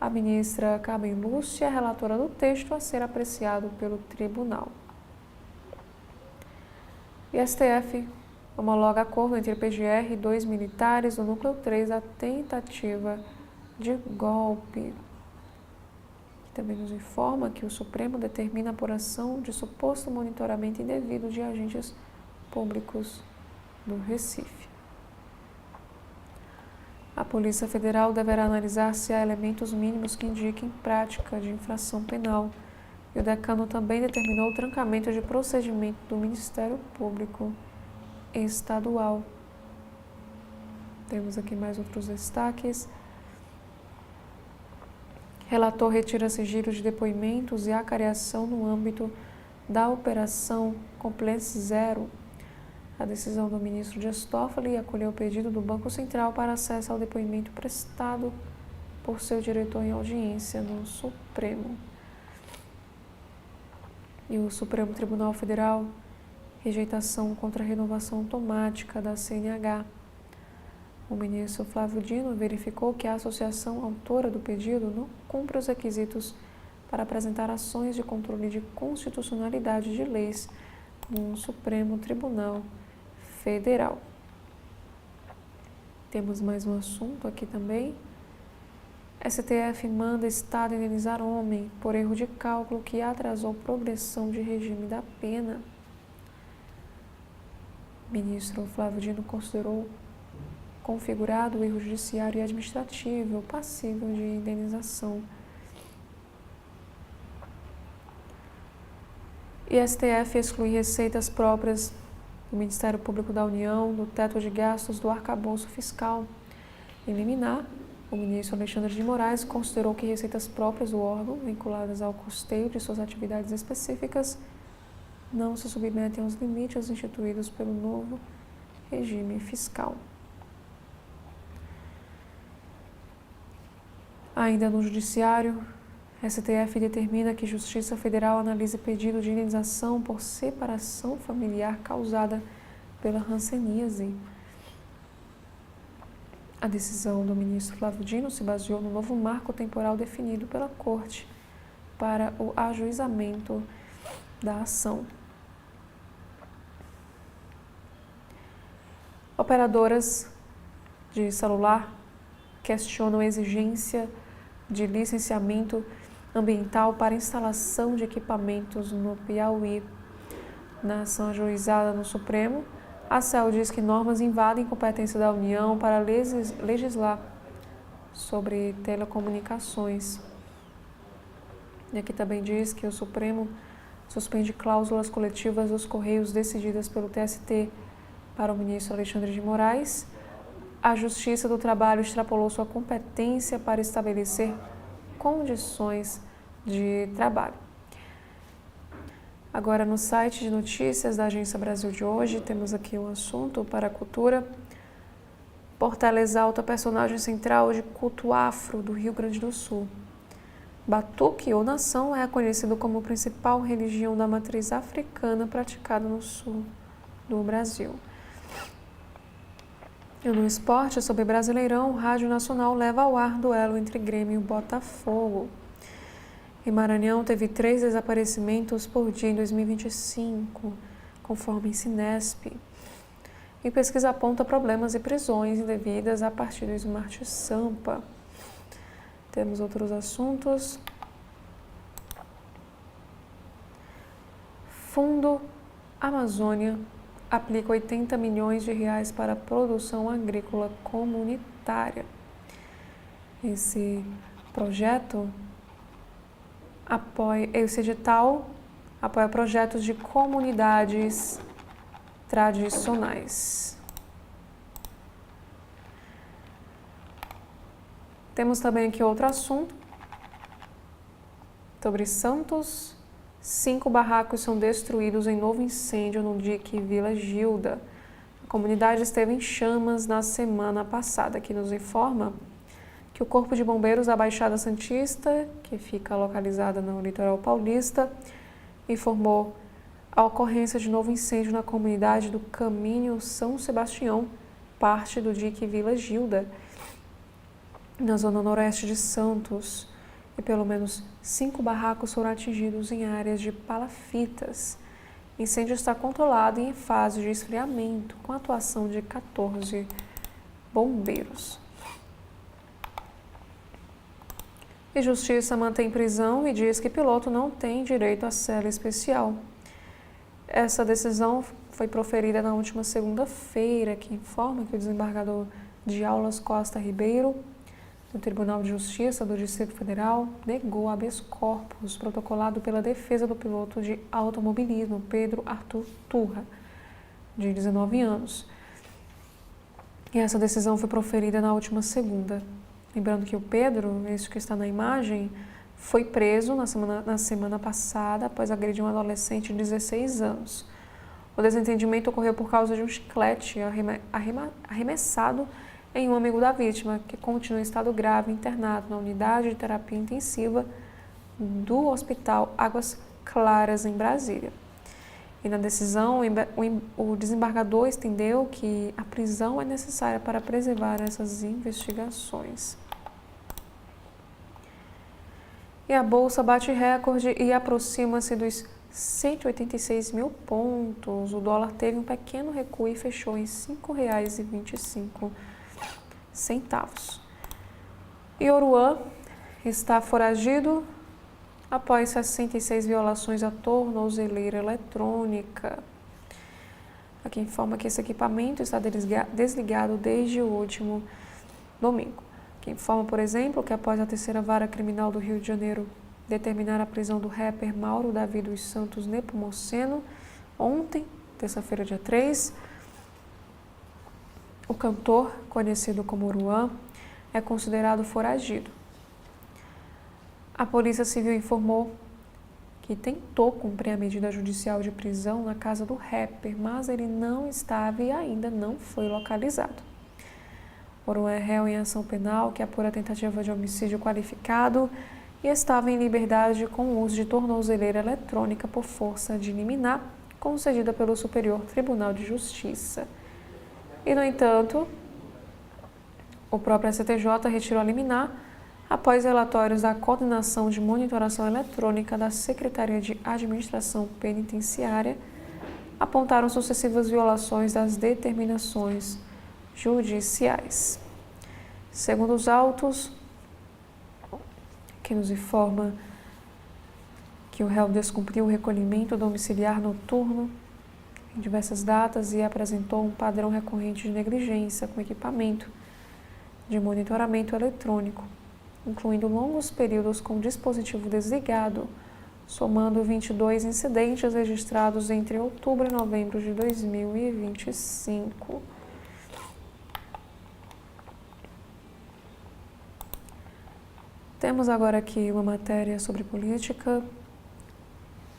A ministra Carmen Lúcia, relatora do texto a ser apreciado pelo tribunal. E STF homologa acordo entre PGR e 2 militares do Núcleo 3 da tentativa de golpe. Também nos informa que o Supremo determina a apuração de suposto monitoramento indevido de agentes públicos do Recife. A Polícia Federal deverá analisar se há elementos mínimos que indiquem prática de infração penal. E o decano também determinou o trancamento de procedimento do Ministério Público Estadual. Temos aqui mais outros destaques. Relator retira sigilo de depoimentos e acariação no âmbito da Operação Compliance Zero. A decisão do ministro Dias Toffoli acolheu o pedido do Banco Central para acesso ao depoimento prestado por seu diretor em audiência no Supremo. E o Supremo Tribunal Federal, rejeitação contra a renovação automática da CNH. O ministro Flávio Dino verificou que a associação autora do pedido não cumpre os requisitos para apresentar ações de controle de constitucionalidade de leis no Supremo Tribunal Federal. Temos mais um assunto aqui também. STF manda Estado indenizar homem por erro de cálculo que atrasou progressão de regime da pena. Ministro Flávio Dino considerou configurado o erro judiciário e administrativo passível de indenização. E STF exclui receitas próprias do Ministério Público da União do teto de gastos do arcabouço fiscal. Em liminar, o ministro Alexandre de Moraes considerou que receitas próprias do órgão, vinculadas ao custeio de suas atividades específicas, não se submetem aos limites instituídos pelo novo regime fiscal. Ainda no Judiciário, STF determina que Justiça Federal analise pedido de indenização por separação familiar causada pela hanseníase. A decisão do ministro Flávio Dino se baseou no novo marco temporal definido pela Corte para o ajuizamento da ação. Operadoras de celular questionam a exigência de licenciamento ambiental para instalação de equipamentos no Piauí. Na ação ajuizada no Supremo, a CEL diz que normas invadem competência da União para legislar sobre telecomunicações. E aqui também diz que o Supremo suspende cláusulas coletivas dos Correios decididas pelo TST. Para o ministro Alexandre de Moraes, a Justiça do Trabalho extrapolou sua competência para estabelecer condições de trabalho. Agora, no site de notícias da Agência Brasil de hoje, temos aqui um assunto para a cultura. Portela exalta personagem central de culto afro do Rio Grande do Sul. Batuque ou nação é conhecido como principal religião da matriz africana praticada no sul do Brasil. E no esporte, sobre Brasileirão, o Rádio Nacional leva ao ar duelo entre Grêmio e Botafogo. Em Maranhão, teve 3 desaparecimentos por dia em 2025, conforme Sinesp. E pesquisa aponta problemas e prisões indevidas a partir do Smart Sampa. Temos outros assuntos. Fundo Amazônia aplica 80 milhões de reais para a produção agrícola comunitária. Esse projeto esse edital apoia projetos de comunidades tradicionais. Temos também aqui outro assunto sobre Santos. 5 barracos são destruídos em novo incêndio no dique Vila Gilda. A comunidade esteve em chamas na semana passada, que nos informa que o Corpo de Bombeiros da Baixada Santista, que fica localizada no litoral paulista, informou a ocorrência de novo incêndio na comunidade do Caminho São Sebastião, parte do dique Vila Gilda, na zona noroeste de Santos. E pelo menos 5 barracos foram atingidos em áreas de palafitas. O incêndio está controlado e em fase de esfriamento, com a atuação de 14 bombeiros. E Justiça mantém prisão e diz que piloto não tem direito à cela especial. Essa decisão foi proferida na última segunda-feira, que informa que o desembargador de Aulas Costa Ribeiro, do Tribunal de Justiça do Distrito Federal, negou habeas corpus protocolado pela defesa do piloto de automobilismo, Pedro Arthur Turra, de 19 anos. E essa decisão foi proferida na última segunda. Lembrando que o Pedro, esse que está na imagem, foi preso na semana passada após agredir um adolescente de 16 anos. O desentendimento ocorreu por causa de um chiclete arremessado em um amigo da vítima, que continua em estado grave internado na unidade de terapia intensiva do Hospital Águas Claras, em Brasília. E na decisão, o desembargador entendeu que a prisão é necessária para preservar essas investigações. E a Bolsa bate recorde e aproxima-se dos 186 mil pontos. O dólar teve um pequeno recuo e fechou em R$ 5,25. E Oruan está foragido após 66 violações à tornozeleira eletrônica. Aqui informa que esse equipamento está desligado desde o último domingo. Aqui informa, por exemplo, que após a terceira vara criminal do Rio de Janeiro determinar a prisão do rapper Mauro Davi dos Santos Nepomuceno, ontem, terça-feira, dia 3, o cantor, conhecido como Oruan, é considerado foragido. A Polícia Civil informou que tentou cumprir a medida judicial de prisão na casa do rapper, mas ele não estava e ainda não foi localizado. Oruan é réu em ação penal que apura tentativa de homicídio qualificado e estava em liberdade com o uso de tornozeleira eletrônica por força de liminar, concedida pelo Superior Tribunal de Justiça. E, no entanto, o próprio STJ retirou a liminar após relatórios da Coordenação de Monitoração Eletrônica da Secretaria de Administração Penitenciária apontaram sucessivas violações das determinações judiciais. Segundo os autos, que nos informa que o réu descumpriu o recolhimento domiciliar noturno em diversas datas e apresentou um padrão recorrente de negligência com equipamento de monitoramento eletrônico, incluindo longos períodos com o dispositivo desligado, somando 22 incidentes registrados entre outubro e novembro de 2025. Temos agora aqui uma matéria sobre política.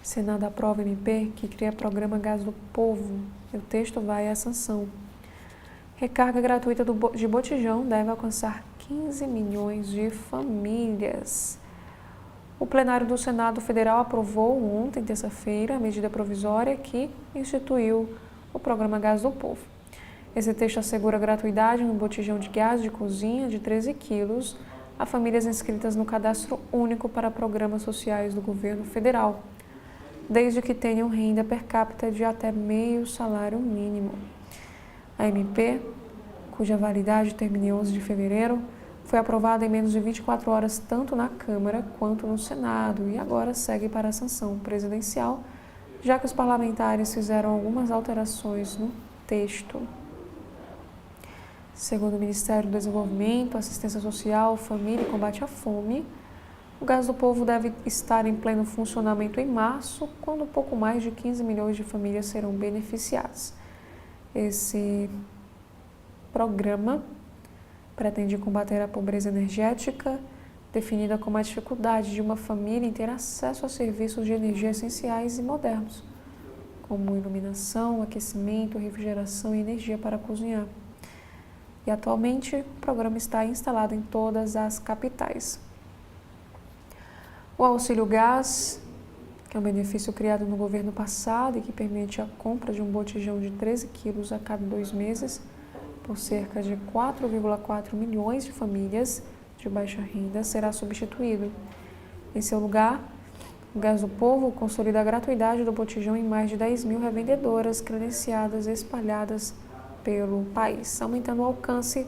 Senado aprova MP que cria programa Gás do Povo. E o texto vai à sanção. Recarga gratuita de botijão deve alcançar 15 milhões de famílias. O plenário do Senado Federal aprovou ontem, terça-feira, a medida provisória que instituiu o programa Gás do Povo. Esse texto assegura gratuidade no botijão de gás de cozinha de 13 quilos a famílias inscritas no Cadastro Único para Programas Sociais do Governo Federal, desde que tenham renda per capita de até meio salário mínimo. A MP, cuja validade termina em 11 de fevereiro, foi aprovada em menos de 24 horas tanto na Câmara quanto no Senado e agora segue para a sanção presidencial, já que os parlamentares fizeram algumas alterações no texto. Segundo o Ministério do Desenvolvimento, Assistência Social, Família e Combate à Fome, o Gás do Povo deve estar em pleno funcionamento em março, quando pouco mais de 15 milhões de famílias serão beneficiadas. Esse programa pretende combater a pobreza energética, definida como a dificuldade de uma família em ter acesso a serviços de energia essenciais e modernos, como iluminação, aquecimento, refrigeração e energia para cozinhar. E atualmente o programa está instalado em todas as capitais. O auxílio gás, que é um benefício criado no governo passado e que permite a compra de um botijão de 13 quilos a cada 2 meses, por cerca de 4,4 milhões de famílias de baixa renda, será substituído. Em seu lugar, o Gás do Povo consolida a gratuidade do botijão em mais de 10 mil revendedoras credenciadas espalhadas pelo país, aumentando o alcance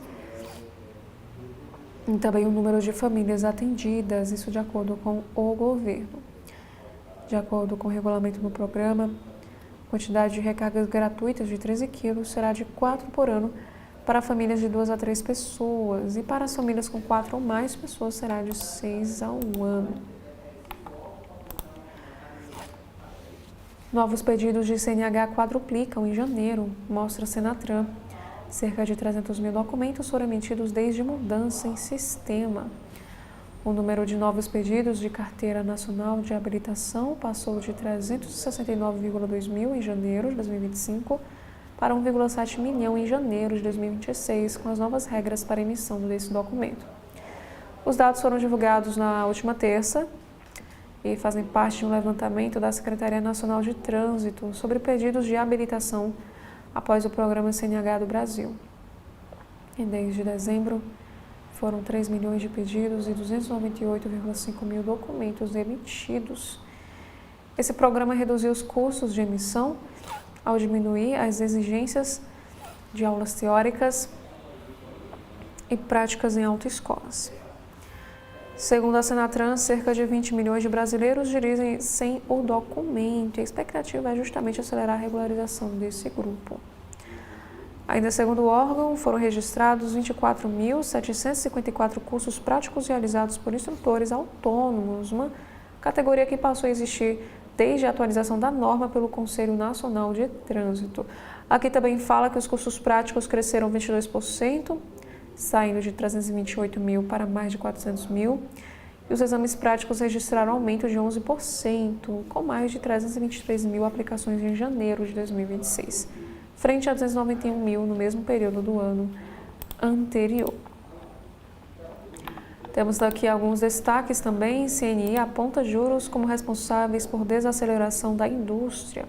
e também o número de famílias atendidas, isso de acordo com o governo. De acordo com o regulamento do programa, a quantidade de recargas gratuitas de 13 quilos será de 4 por ano para famílias de 2 a 3 pessoas e para as famílias com 4 ou mais pessoas será de 6 a 1 ano. Novos pedidos de CNH quadruplicam em janeiro, mostra Senatran. Cerca de 300 mil documentos foram emitidos desde mudança em sistema. O número de novos pedidos de Carteira Nacional de Habilitação passou de 369,2 mil em janeiro de 2025 para 1,7 milhão em janeiro de 2026, com as novas regras para emissão desse documento. Os dados foram divulgados na última terça e fazem parte de um levantamento da Secretaria Nacional de Trânsito sobre pedidos de habilitação após o programa CNH do Brasil. E desde dezembro, foram 3 milhões de pedidos e 298,5 mil documentos emitidos. Esse programa reduziu os custos de emissão ao diminuir as exigências de aulas teóricas e práticas em autoescolas. Segundo a Senatran, cerca de 20 milhões de brasileiros dirigem sem o documento. A expectativa é justamente acelerar a regularização desse grupo. Ainda segundo o órgão, foram registrados 24.754 cursos práticos realizados por instrutores autônomos, uma categoria que passou a existir desde a atualização da norma pelo Conselho Nacional de Trânsito. Aqui também fala que os cursos práticos cresceram 22%, saindo de 328 mil para mais de 400 mil, e os exames práticos registraram aumento de 11%, com mais de 323 mil aplicações em janeiro de 2026, frente a 291 mil no mesmo período do ano anterior. Temos aqui alguns destaques também. CNI aponta juros como responsáveis por desaceleração da indústria.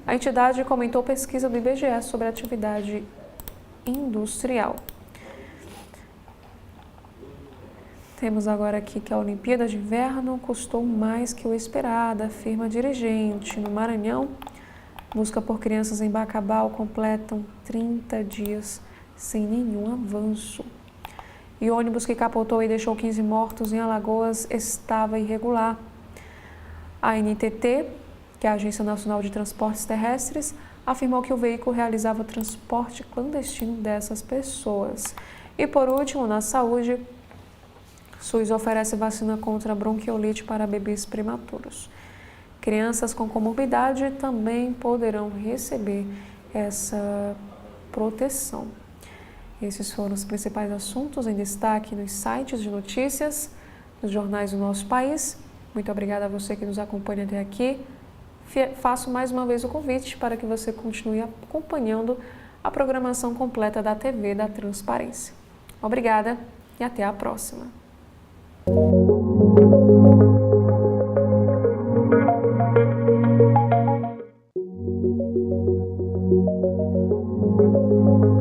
A entidade comentou pesquisa do IBGE sobre a atividade industrial. Temos agora aqui que a Olimpíada de Inverno custou mais que o esperado, afirma dirigente. No Maranhão, busca por crianças em Bacabal completam 30 dias sem nenhum avanço. E o ônibus que capotou e deixou 15 mortos em Alagoas estava irregular. A ANTT, que é a Agência Nacional de Transportes Terrestres, afirmou que o veículo realizava transporte clandestino dessas pessoas. E por último, na saúde, SUS oferece vacina contra bronquiolite para bebês prematuros. Crianças com comorbidade também poderão receber essa proteção. Esses foram os principais assuntos em destaque nos sites de notícias, nos jornais do nosso país. Muito obrigada a você que nos acompanha até aqui. Faço mais uma vez o convite para que você continue acompanhando a programação completa da TV da Transparência. Obrigada e até a próxima.